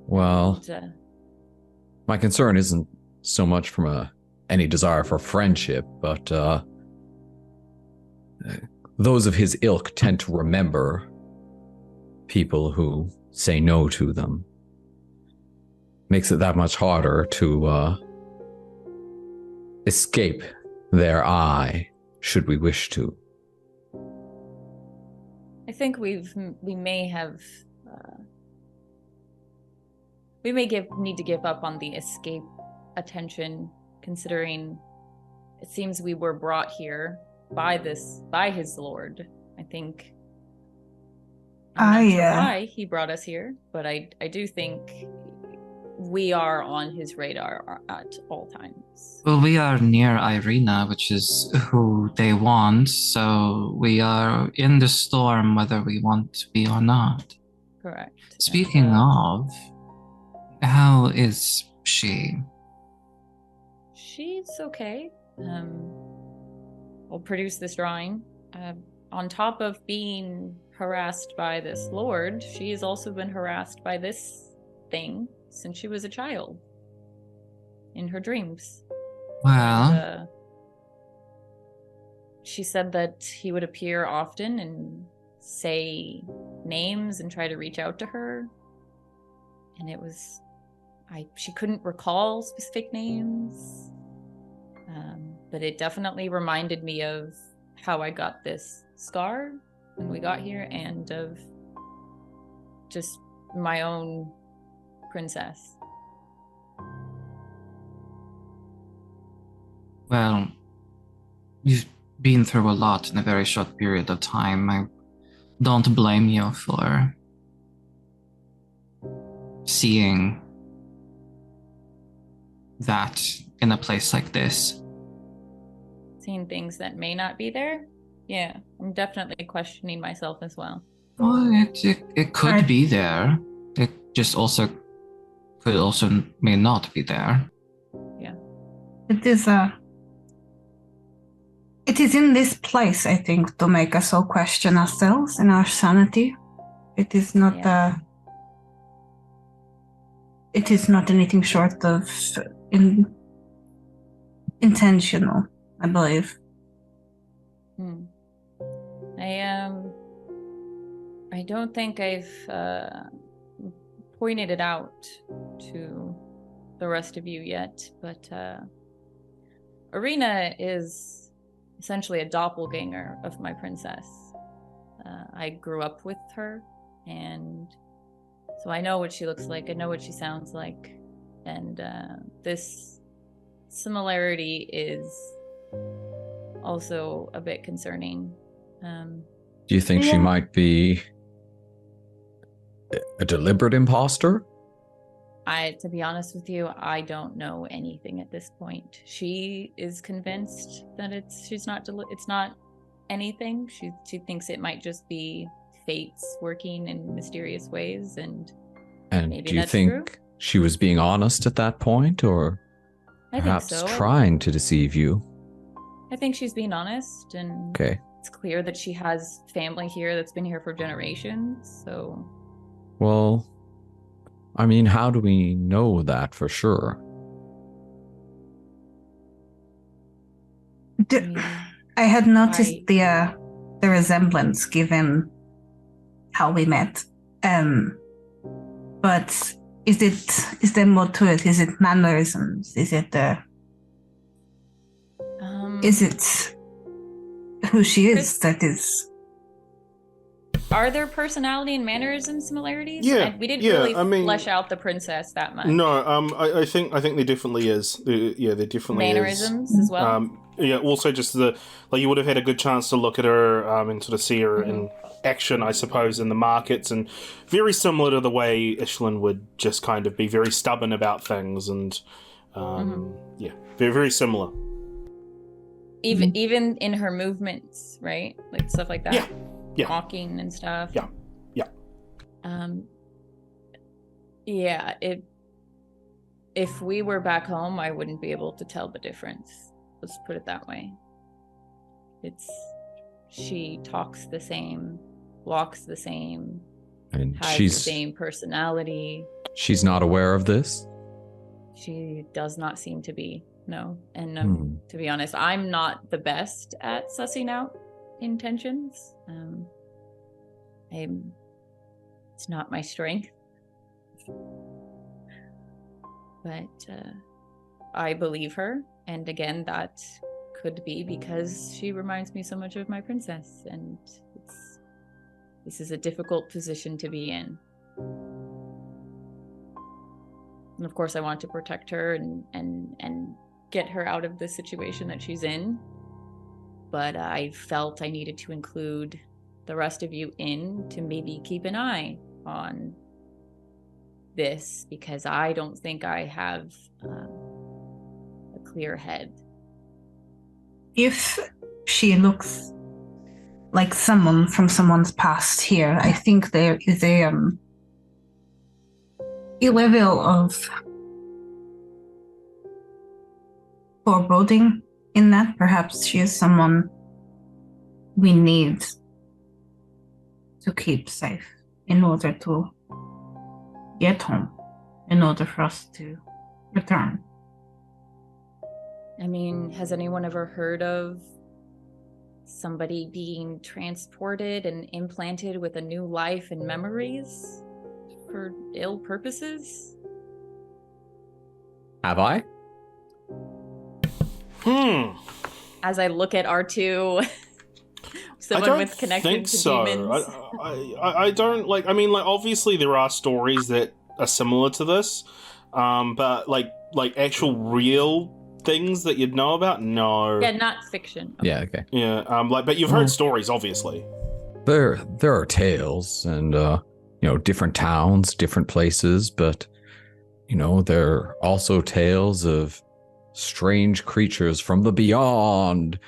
Well, my concern isn't so much from any desire for friendship, but those of his ilk tend to remember people who say no to them. Makes it that much harder to escape their eye, should we wish to. I think we may need to give up on the escape attention, considering it seems we were brought here by his lord. I think I'm not sure why he brought us here, but I do think we are on his radar at all times. Well, we are near Irina, which is who they want, so we are in the storm whether we want to be or not. Correct. Speaking of, how is she? She's okay. We'll produce this drawing. On top of being harassed by this lord, she has also been harassed by this thing since she was a child. In her dreams. Well... And, she said that he would appear often and say names and try to reach out to her. And it was... she couldn't recall specific names. But it definitely reminded me of how I got this scar when we got here, and of just my own princess. Well, you've been through a lot in a very short period of time. I don't blame you for seeing that in a place like this. Seeing things that may not be there? Yeah, I'm definitely questioning myself as well. Well, it could be there. It just could also may not be there. Yeah. It is in this place, I think, to make us all question ourselves and our sanity. It is not it is not anything short of intentional, I believe. I don't think I've pointed it out to the rest of you yet, but Irina is essentially a doppelganger of my princess. I grew up with her, and so I know what she looks like, I know what she sounds like, and this similarity is also a bit concerning. Do you think she might be a deliberate imposter? To be honest with you, I don't know anything at this point. She is convinced that it's not anything. She thinks it might just be fates working in mysterious ways, and maybe do you that's think true? She was being honest at that point, or perhaps trying to deceive you? I think she's being honest, and it's clear that she has family here that's been here for generations, so... Well, I mean, how do we know that for sure? I had noticed the resemblance given how we met. But is there more to it? Is it mannerisms? Is it who she is that is Are there personality and mannerism similarities? Yeah, We didn't yeah, really I mean- flesh out the princess that much. No, I think there definitely is. There definitely Mannerisms is. as well. Yeah, also just you would have had a good chance to look at her and sort of see her in action, I suppose, in the markets, and very similar to the way Ishlin would just kind of be very stubborn about things, and yeah, very, very similar. Even in her movements, right? Like stuff like that. Yeah. Yeah. Walking and stuff. Yeah. Yeah, if we were back home, I wouldn't be able to tell the difference. Let's put it that way. She talks the same, walks the same, And has the same personality. She's not aware of this? She does not seem to be, no. And to be honest, I'm not the best at sussing out intentions. It's not my strength. But I believe her, and again, that could be because she reminds me so much of my princess, and this is a difficult position to be in. And of course, I want to protect her and get her out of the situation that she's in. But I felt I needed to include the rest of you in to maybe keep an eye on this, because I don't think I have a clear head. If she looks like someone from someone's past here, I think there is a level of foreboding in that. Perhaps she is someone we need to keep safe in order to get home, in order for us to return. I mean, has anyone ever heard of somebody being transported and implanted with a new life and memories for ill purposes? Have I? As I look at R2, someone with connection to demons. I don't like. I mean, like, obviously there are stories that are similar to this, but like actual real things that you'd know about, no. Yeah, not fiction. Okay. Yeah, okay. Yeah, but you've heard stories, obviously. There are tales and different towns, different places, but there are also tales of strange creatures from the beyond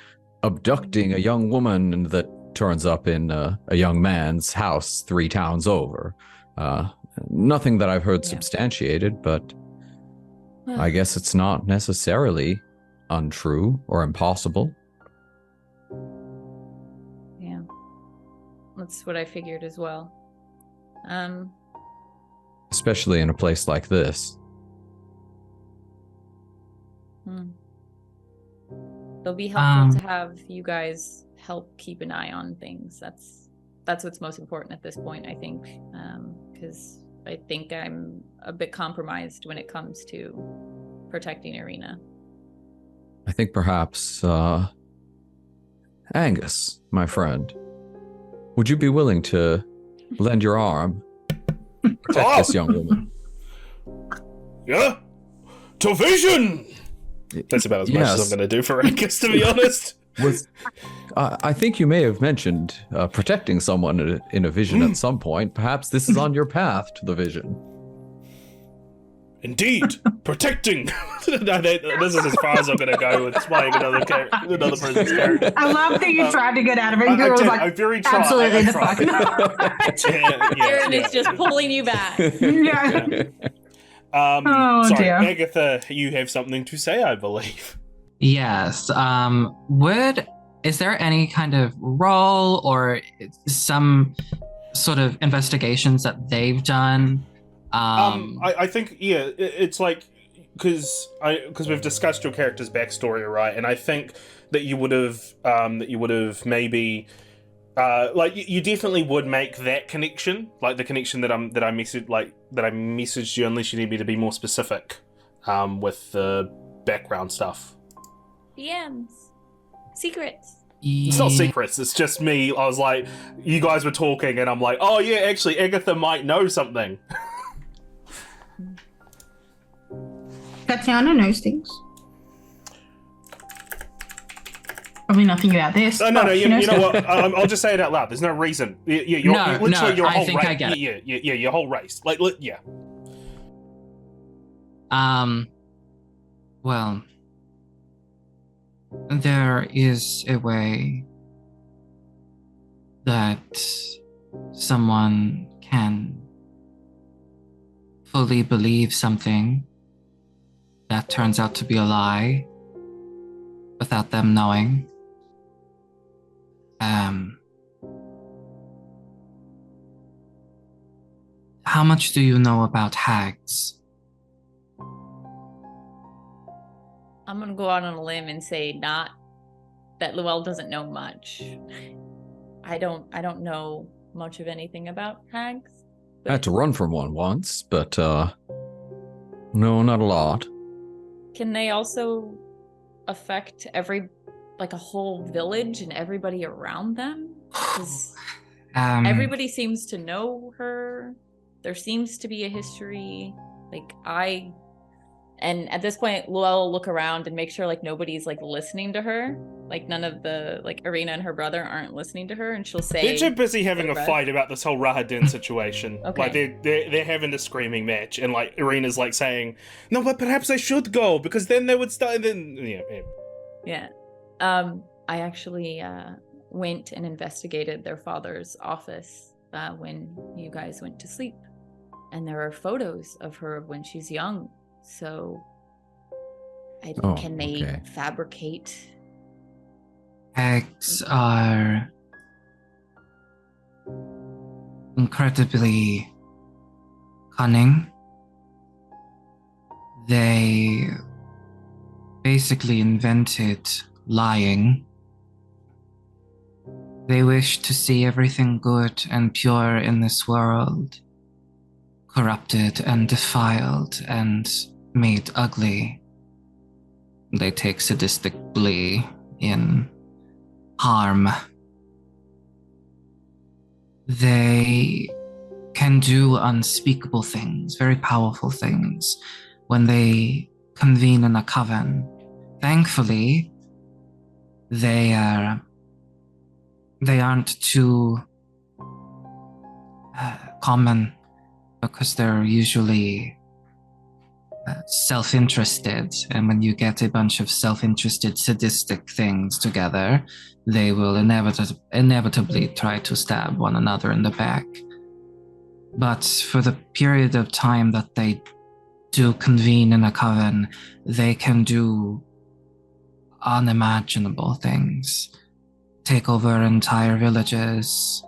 abducting a young woman that turns up in a young man's house 3 towns over. Nothing that I've heard substantiated, but I guess it's not necessarily untrue or impossible. Yeah, that's what I figured as well. Especially in a place like this. It'll be helpful to have you guys help keep an eye on things. That's what's most important at this point, I think, because I think I'm a bit compromised when it comes to protecting Irina. I think perhaps, Angus, my friend, would you be willing to lend your arm, protect this young woman? Yeah? To vision! That's about as much as I'm going to do for Angus, to be honest. I think you may have mentioned protecting someone in a vision at some point. Perhaps this is on your path to the vision. Indeed, protecting. No, this is as far as I'm going to go with playing another person's character. I love that you tried to get out of it. You were like, I very tried. absolutely I the tried. fuck not. Aaron is just pulling you back. Yeah. Sorry, dear. Agitha, you have something to say, I believe. Yes. Is there any kind of role or some sort of investigations that they've done? I think, yeah, it's like, because we've discussed your character's backstory, right? And I think that you would have maybe, you definitely would make that connection, like the connection that I messaged you, unless you need me to be more specific, with the background stuff. DMs. Secrets. It's not secrets, it's just me. I was like, you guys were talking, and I'm like, oh yeah, actually, Agitha might know something. Katyana knows things. Probably nothing about this. No, you know what? I'll just say it out loud. There's no reason. You're literally your whole race. I get it. Yeah, your whole race. Like, yeah. Well, there is a way that someone can fully believe something that turns out to be a lie without them knowing. How much do you know about hags? I'm gonna go out on a limb and say not that Luelle doesn't know much. I don't know much of anything about hags. I had to run from one once, but no, not a lot. Can they also affect a whole village and everybody around them? Because everybody seems to know her. There seems to be a history. And at this point, Luelle will look around and make sure nobody's listening to her. None of the Irina and her brother aren't listening to her, and she'll say they're too busy having a fight about this whole Rahadin situation. Okay. They're having the screaming match, and Irina's saying, no, but perhaps I should go because then they would start. And then yeah. I actually went and investigated their father's office when you guys went to sleep, and there are photos of her when she's young. So, can they fabricate? Hags are incredibly cunning. They basically invented lying. They wish to see everything good and pure in this world corrupted and defiled and made ugly. They take sadistic glee in harm. They can do unspeakable things, very powerful things, when they convene in a coven. Thankfully, they aren't too common because they're usually self-interested, and when you get a bunch of self-interested sadistic things together, they will inevitably try to stab one another in the back. But for the period of time that they do convene in a coven, they can do unimaginable things. Take over entire villages,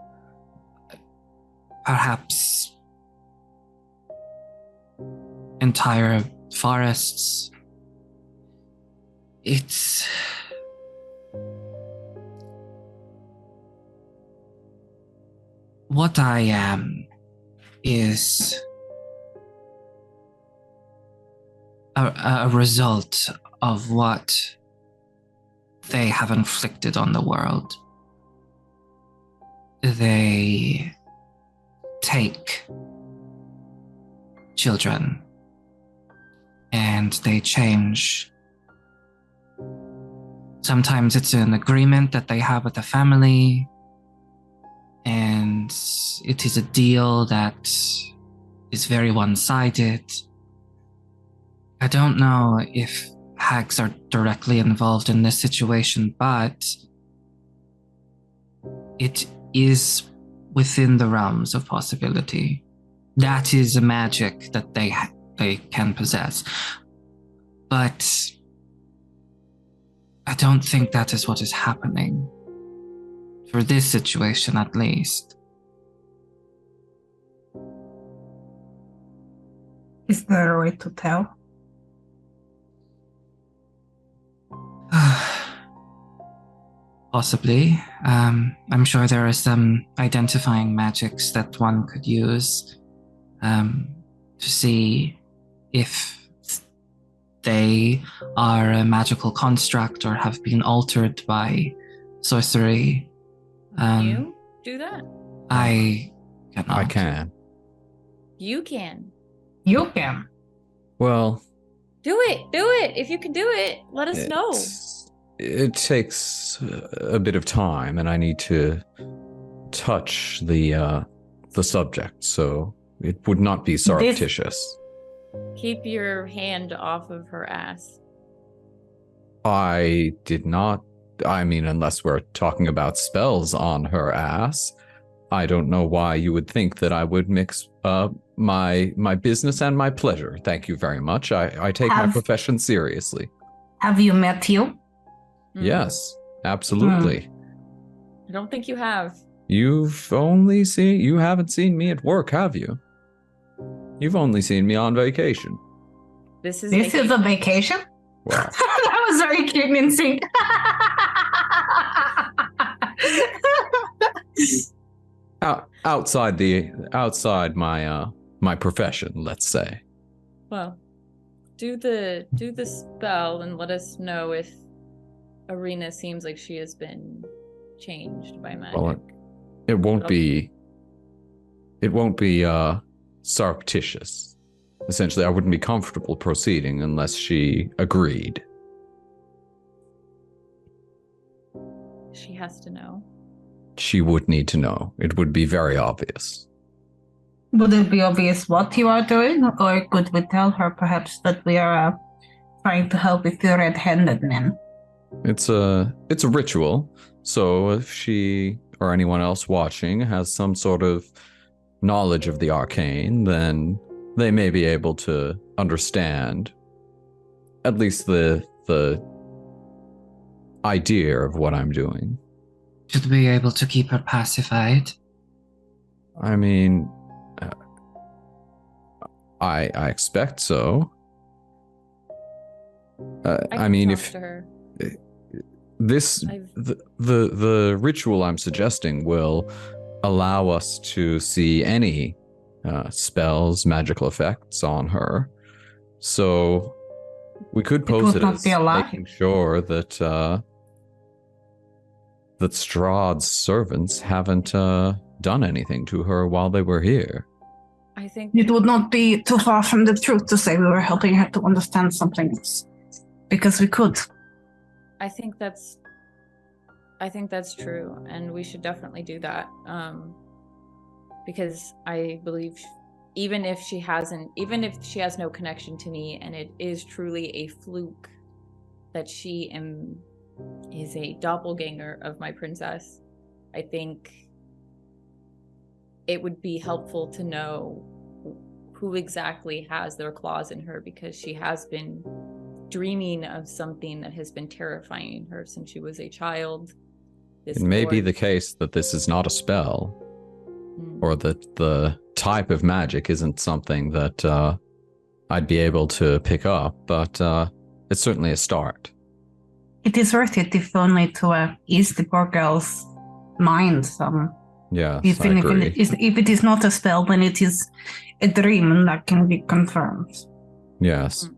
perhaps entire forests. It's what I am is a result of what they have inflicted on the world. They take children and they change. Sometimes it's an agreement that they have with the family, and it is a deal that is very one-sided. I don't know if hags are directly involved in this situation, but it is within the realms of possibility. That is a magic that they can possess. But I don't think that is what is happening. For this situation, at least. Is there a way to tell? Possibly. I'm sure there are some identifying magics that one could use to see if they are a magical construct or have been altered by sorcery. You do that? I cannot. I can. You can. You can. Well, Do it. Do it. If you can do it, let us know. it takes a bit of time, and I need to touch the subject, so it would not be surreptitious. Keep your hand off of her ass. I did not. I mean, unless we're talking about spells on her ass, I don't know why you would think that I would mix my business and my pleasure. Thank you very much. I take my profession seriously. Have you met you? Yes, absolutely. I don't think you have. You haven't seen me at work, have you? You've only seen me on vacation. This is a vacation? Wow. That was very cute and in sync. Outside my profession, let's say. Well, do the spell and let us know if Arena seems like she has been changed by magic. Well, it won't be surreptitious. Essentially, I wouldn't be comfortable proceeding unless she agreed. She has to know. She would need to know. It would be very obvious. Would it be obvious what you are doing? Or could we tell her perhaps that we are trying to help with the red-handed men? It's a ritual, so if she or anyone else watching has some sort of knowledge of the arcane, then they may be able to understand at least the idea of what I'm doing. Should be able to keep her pacified. I mean, I expect so. I mean, if the ritual I'm suggesting will allow us to see any spells, magical effects on her, so we could pose it as making sure that that Strahd's servants haven't done anything to her while they were here. I think it would not be too far from the truth to say we were helping her to understand something else, because we could. I think that's true, and we should definitely do that. Because I believe even if she has no connection to me, and it is truly a fluke that she is a doppelganger of my princess, I think it would be helpful to know who exactly has their claws in her, because she has been dreaming of something that has been terrifying her since she was a child. It may be the case that this is not a spell, or that the type of magic isn't something that I'd be able to pick up, but it's certainly a start. It is worth it, if only to ease the poor girl's mind some. Yeah, if it is not a spell, then it is a dream that can be confirmed. Yes.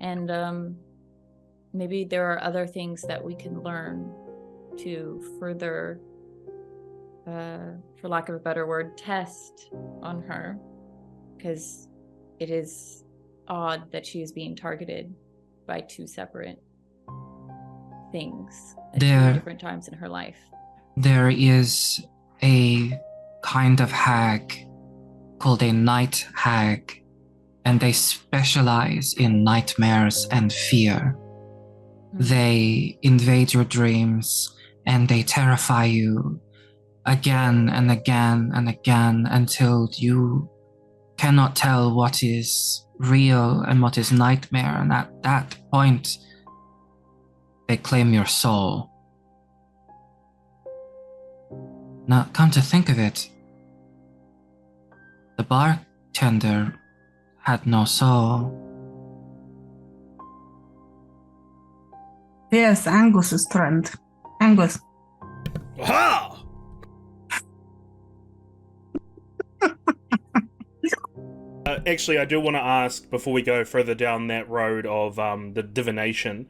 And maybe there are other things that we can learn to further, for lack of a better word, test on her, because it is odd that she is being targeted by two separate things at two different times in her life. There is a kind of hag called a night hag, and they specialize in nightmares and fear. They invade your dreams and they terrify you again and again and again until you cannot tell what is real and what is nightmare, and at that point they claim your soul. Now, come to think of it, the bartender had no soul. Yes, Angus's friend. Angus. Aha! Actually, I do want to ask, before we go further down that road of the divination,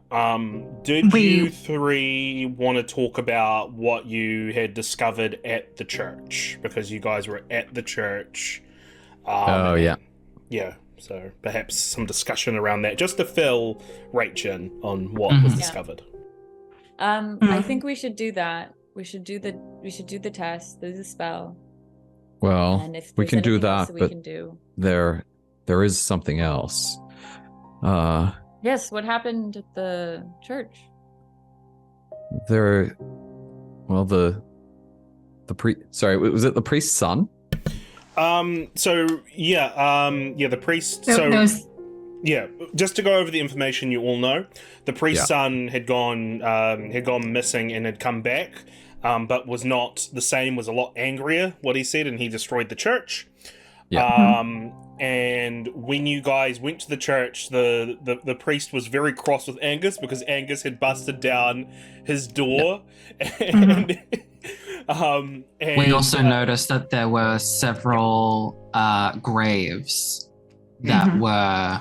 Did you three want to talk about what you had discovered at the church? Because you guys were at the church. Yeah. Yeah, so perhaps some discussion around that, just to fill Rach in on what was discovered. I think we should do that. We should do the test, do the spell. Well, And if we there's can do anything else that, we but can do. there is something else. Yes, what happened at the church? The sorry, was it the priest's son? The priest. Just to go over the information you all know, the priest's son had gone missing and had come back, but was not the same. Was a lot angrier. What he said, and he destroyed the church. Yeah. And when you guys went to the church, the priest was very cross with Angus because Angus had busted down his door, and we also noticed that there were several graves that were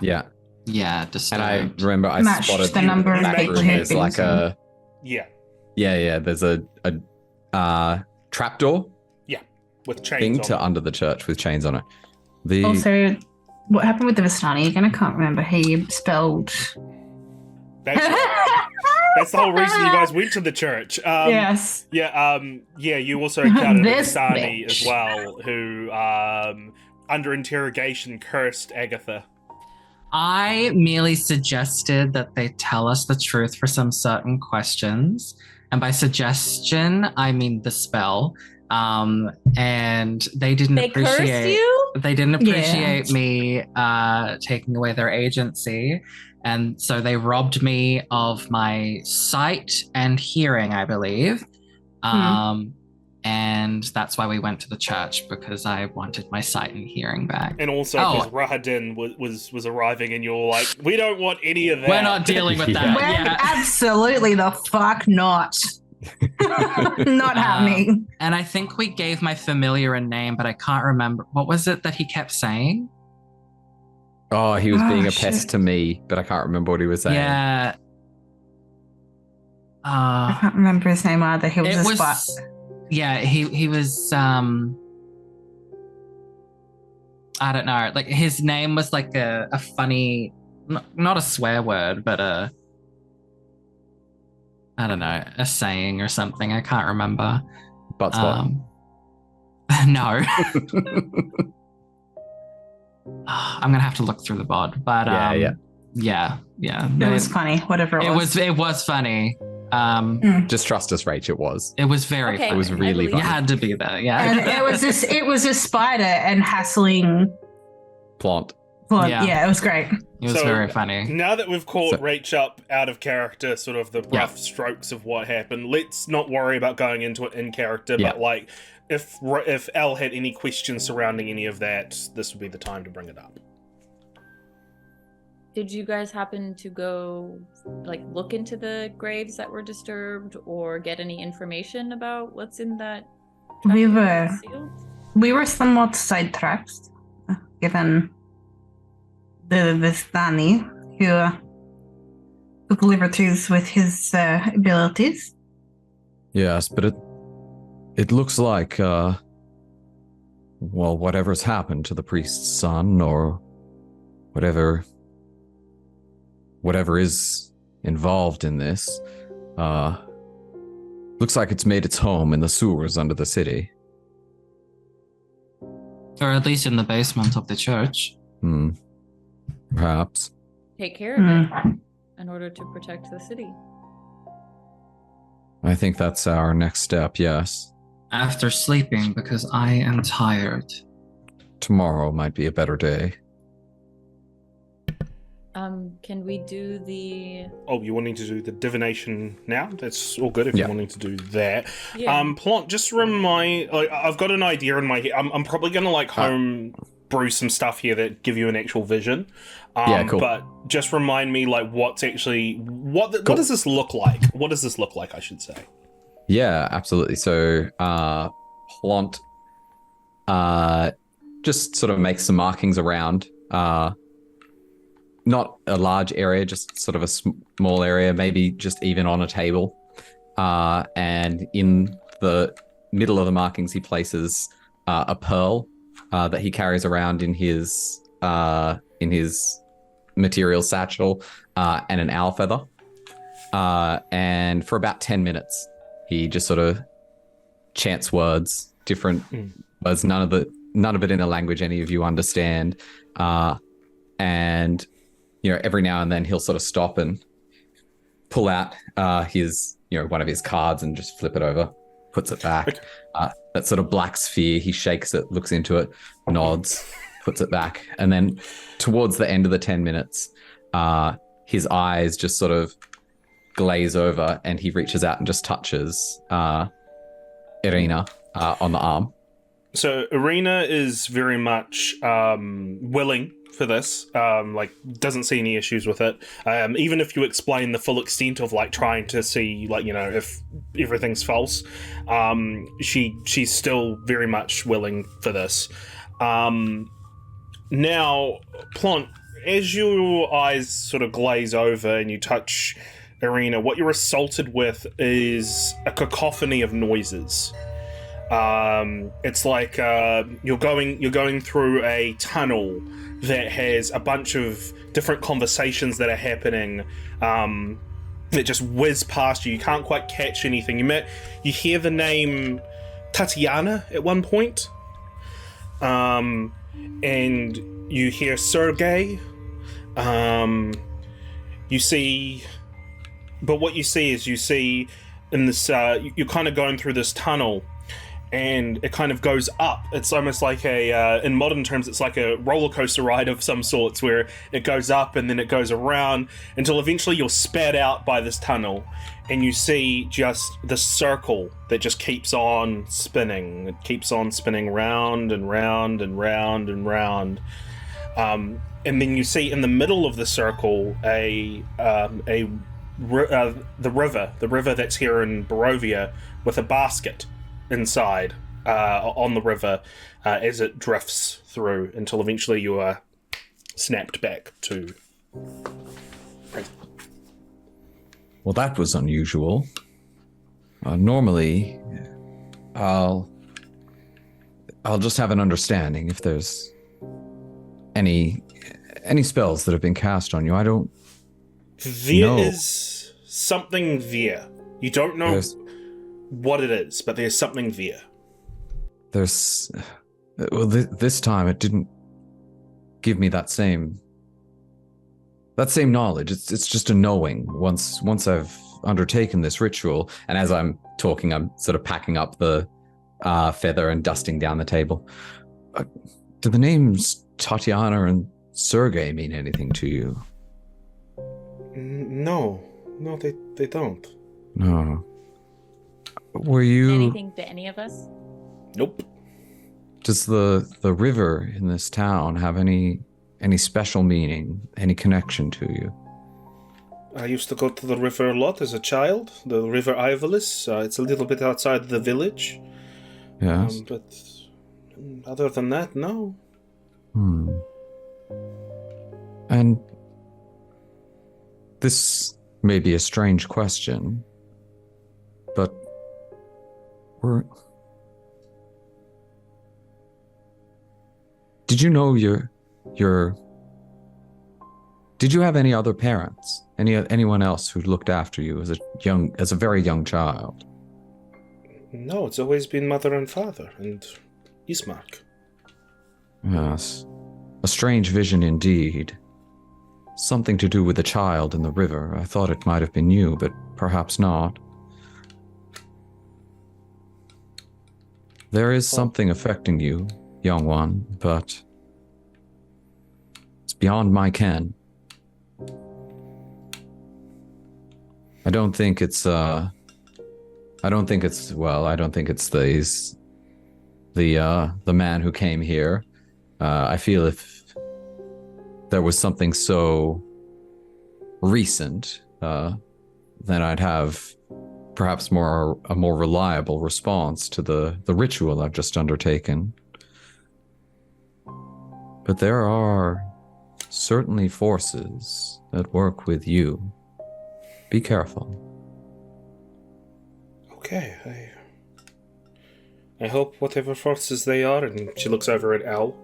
disturbed. And I remember I Matched spotted the number of back people room. who had There's been like a there's a trapdoor with chains thing on to it. under the church with chains on it. Also, what happened with the Vistani? Again, I can't remember. He spelled. That's the whole reason you guys went to the church. Yes. You also encountered a This Vistani bitch. as well, who, under interrogation, cursed Agitha. I merely suggested that they tell us the truth for some certain questions. And by suggestion, I mean the spell. And they didn't appreciate. Cursed you? They didn't appreciate me taking away their agency. And so they robbed me of my sight and hearing, I believe. And that's why we went to the church, because I wanted my sight and hearing back. And also because Rahadin was arriving, and you're like, we don't want any of that. We're not dealing with that. We're absolutely the fuck not. Not happening. And I think we gave my familiar a name, but I can't remember. What was it that he kept saying? Oh, he was being a pest to me, but I can't remember what he was saying. Yeah. I can't remember his name either. He was a spot. Yeah, he was I don't know. Like his name was like a funny, not a swear word, but I don't know, a saying or something. I can't remember. Butt spot. No. I'm gonna have to look through the bod, but yeah. It was funny, whatever it was. It was funny. Just trust us, Rach. It was. It was very funny. It was really funny. You had to be there, yeah. And it was a spider and hassling Plont. Yeah, it was great. It was very funny. Now that we've caught Rach up out of character, sort of the rough strokes of what happened, let's not worry about going into it in character, but like, if Elle had any questions surrounding any of that, this would be the time to bring it up. Did you guys happen to go, like, look into the graves that were disturbed, or get any information about what's in that? We were somewhat sidetracked, given the Vistani, who took liberties with his abilities. Yes, but it looks like, whatever's happened to the priest's son, or whatever is involved in this, looks like it's made its home in the sewers under the city. Or at least in the basement of the church. Perhaps. Take care of it in order to protect the city. I think that's our next step, yes. After sleeping, because I am tired. Tomorrow might be a better day. Can we do the... Oh, you're wanting to do the divination now? That's all good if you're wanting to do that. Yeah. Plont, just remind... I've got an idea in my head. I'm probably going to, home brew some stuff here that give you an actual vision. Cool. But just remind me, what's actually... What does this look like? What does this look like, I should say? Yeah, absolutely. So, Plont just sort of makes some markings around, not a large area, just sort of a small area, maybe just even on a table. And in the middle of the markings, he places a pearl that he carries around in his material satchel, and an owl feather. And for about 10 minutes, he just sort of chants words, different words, none of it in a language any of you understand. And every now and then he'll sort of stop and pull out his one of his cards and just flip it over, puts it back. That sort of black sphere, he shakes it, looks into it, nods, puts it back. And then towards the end of the 10 minutes, his eyes just sort of glaze over and he reaches out and just touches Irina on the arm. So Irina is very much willing for this, doesn't see any issues with it. Even if you explain the full extent of trying to see if everything's false, she's still very much willing for this. Now, Plont, as your eyes sort of glaze over and you touch Irina, what you're assaulted with is a cacophony of noises. It's like you're going through a tunnel that has a bunch of different conversations that are happening that just whiz past you. You can't quite catch anything. You hear the name Katyana at one point, and you hear Sergei. But what you see is in this you're kind of going through this tunnel, and it kind of goes up. It's almost like in modern terms, it's like a roller coaster ride of some sorts, where it goes up and then it goes around until eventually you're spat out by this tunnel, and you see just the circle that just keeps on spinning. It keeps on spinning round and round and round and round. And then you see in the middle of the circle the river that's here in Barovia, with a basket inside on the river as it drifts through until eventually you are snapped back to. Well, that was unusual. Normally, I'll just have an understanding if there's any spells that have been cast on you. I don't. There is something there. You don't know what it is, but there's something there. This time it didn't give me that same knowledge. It's just a knowing. Once I've undertaken this ritual, and as I'm talking, I'm sort of packing up the feather and dusting down the table. Do the names Tatiana and Sergei mean anything to you? No, they don't. No. Were you anything to any of us? Nope. Does the river in this town have any special meaning, any connection to you? I used to go to the river a lot as a child. The River Ivalis. It's a little bit outside the village. Yes. But other than that, no. And this may be a strange question, but did you know did you have any other parents? Anyone else who looked after you as a very young child? No, it's always been mother and father, and Ismark. Yes. A strange vision indeed. Something to do with a child in the river. I thought it might have been you, but perhaps not. There is something affecting you, young one, but it's beyond my ken. I don't think it's the man who came here. I feel if there was something so recent, then I'd have perhaps a more reliable response to the ritual I've just undertaken. But there are certainly forces that work with you. Be careful. Okay, I hope whatever forces they are, and she looks over at Al,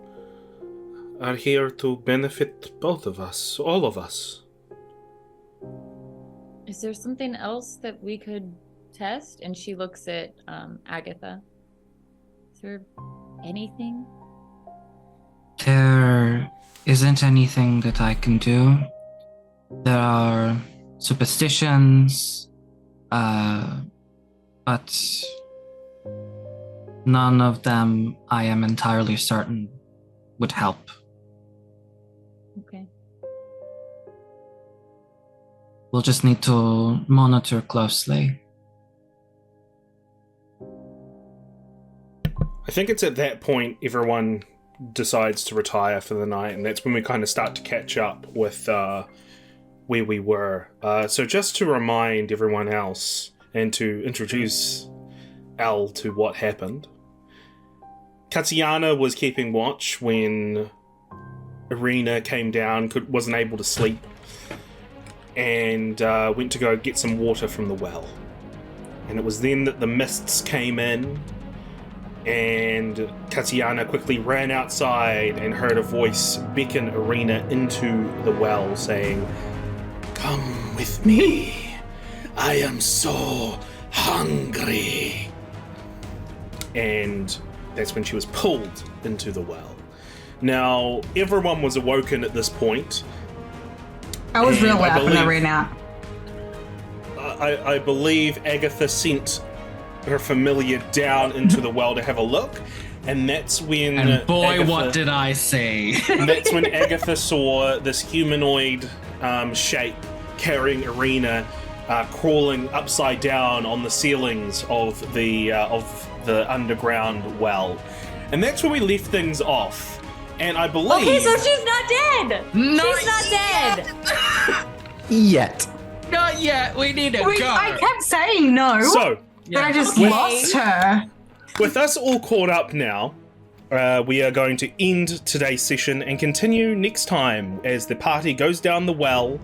are here to benefit both of us, all of us. Is there something else that we could test? And she looks at Agitha. Is there anything? There isn't anything that I can do. There are superstitions, but none of them I am entirely certain would help. Okay. We'll just need to monitor closely. I think it's at that point everyone decides to retire for the night, and that's when we kind of start to catch up with where we were. So just to remind everyone else and to introduce Al to what happened, Katyana was keeping watch when Irina came down, wasn't able to sleep, and went to go get some water from the well. And it was then that the mists came in, and Katyana quickly ran outside and heard a voice beckon Irina into the well, saying, "Come with me. I am so hungry." And that's when she was pulled into the well. Now, everyone was awoken at this point. I was real And I loud when I believe- ran out. I believe Agitha sent her familiar down into the well to have a look, and that's when And boy, Agitha- what did I say? and that's when Agitha saw this humanoid shape carrying Irina, crawling upside down on the ceilings of the underground well, and that's where we left things off. And I believe Okay, so she's not dead. Not She's not dead. Yet. Not yet. We need to Wait, go. I kept saying no, so. but I just Okay. lost her. With us all caught up now, we are going to end today's session and continue next time as the party goes down the well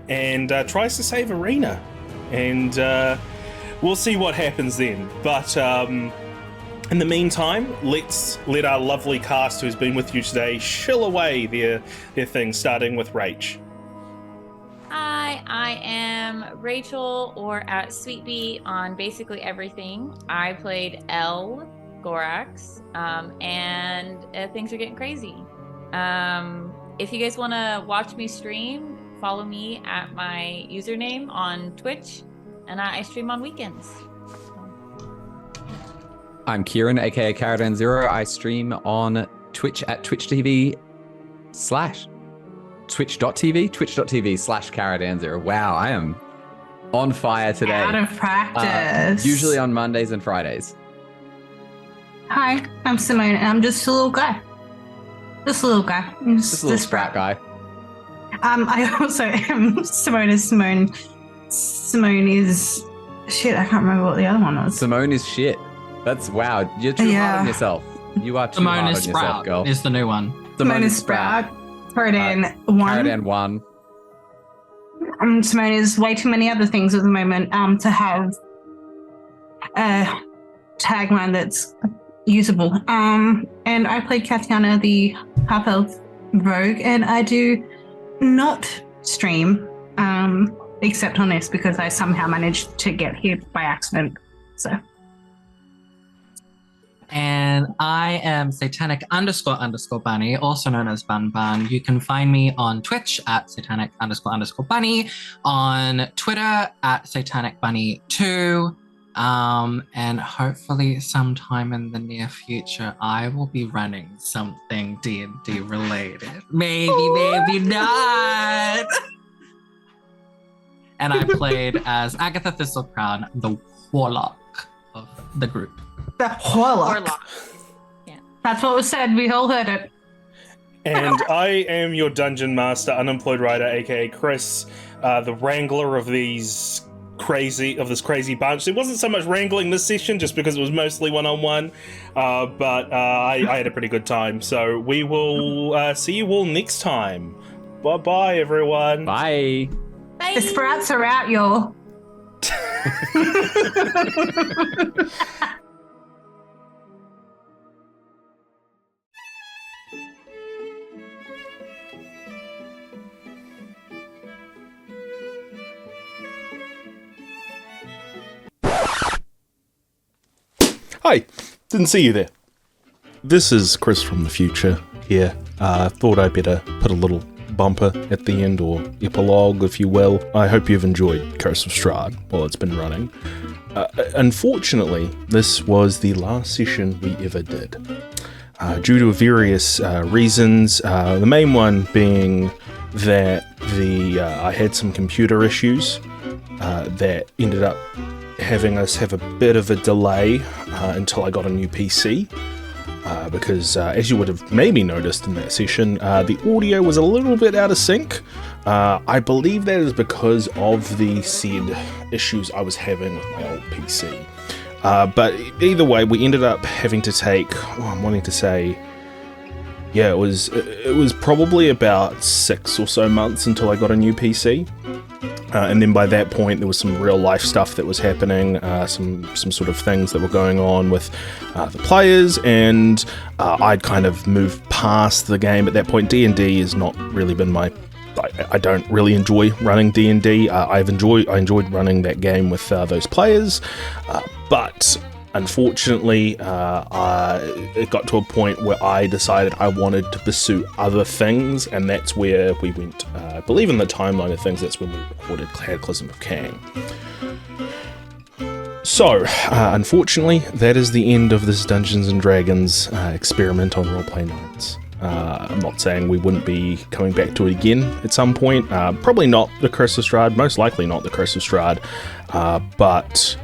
and tries to save Irina. And we'll see what happens then. But in the meantime, let's let our lovely cast who's been with you today shill away their things, starting with Rach. Hi, I am Rachel, or at SwtBeat on basically everything. I played Elle Goreaxe, and things are getting crazy. If you guys want to watch me stream, follow me at my username on Twitch, and I stream on weekends. I'm Kieran, aka KaradanZero. I stream on Twitch at twitch.tv/KaradanZero. Wow, I am on fire today. Out of practice. Usually on Mondays and Fridays. Hi, I'm Simone, and I'm just a little guy. Just a little guy. I'm Just a little sprat guy. I also am SimoneIsSimone. Simone is shit. I can't remember what the other one was. Simone is shit. That's wow. You're too hard Yeah. on yourself. You are too Simone hard is on yourself, Sprout girl. is the new one. Simone is Sprout. Karadan 1. Karadan 1. Simone is way too many other things at the moment to have a tagline that's usable. And I played Katyana, the half-elf rogue, and I do not stream except on this because I somehow managed to get here by accident. So And I am Satanic__Bunny, also known as Bun Bun. You can find me on Twitch at Satanic__Bunny, on Twitter at SatanicBunny2. And hopefully sometime in the near future, I will be running something D&D related. Maybe not. And I played as Agitha Thistlecrown, the warlock of the group. the warlock. Warlock. That's what was said. We all heard it. And I am your dungeon master, Unemployed Writer, aka Chris, the wrangler of this crazy bunch. It wasn't so much wrangling this session, just because it was mostly one-on-one, but I had a pretty good time. So we will see you all next time. Bye-bye, everyone. Bye. Bye. The sprouts are out, y'all. Hi, didn't see you there. This is Chris from the future here. Thought I'd better put a little bumper at the end, or epilogue, if you will. I hope you've enjoyed Curse of Strahd while it's been running. Unfortunately, this was the last session we ever did. Due to various reasons, the main one being that I had some computer issues that ended up having us have a bit of a delay until I got a new PC. Because as you would have maybe noticed in that session, the audio was a little bit out of sync. I believe that is because of the said issues I was having with my old PC. But either way, we ended up having to take, I'm wanting to say, yeah, it was probably about 6 or so months until I got a new PC. And then by that point, there was some real life stuff that was happening, some sort of things that were going on with the players, and I'd kind of moved past the game at that point. D&D has not really been I don't really enjoy running D&D. I enjoyed running that game with those players, but unfortunately, it got to a point where I decided I wanted to pursue other things, and that's where we went. I believe in the timeline of things, that's when we recorded Cataclysm of Kang. So, unfortunately, that is the end of this Dungeons & Dragons experiment on Role Playe Nights. I'm not saying we wouldn't be coming back to it again at some point. Probably not the Curse of Strahd, most likely not the Curse of Strahd, but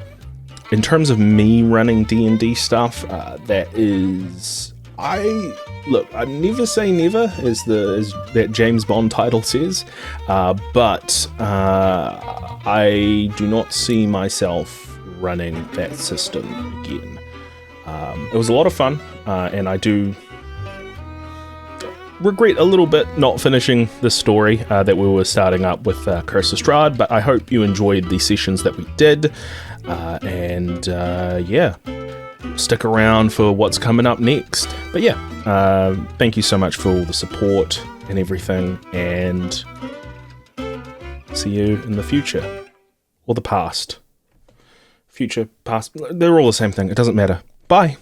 in terms of me running D&D stuff, that is... I never say never, as that James Bond title says, but I do not see myself running that system again. It was a lot of fun, and I do regret a little bit not finishing the story that we were starting up with Curse of Strahd, but I hope you enjoyed the sessions that we did, and yeah, stick around for what's coming up next. But yeah, thank you so much for all the support and everything, and see you in the future, or the past. Future, past, they're all the same thing, it doesn't matter. Bye!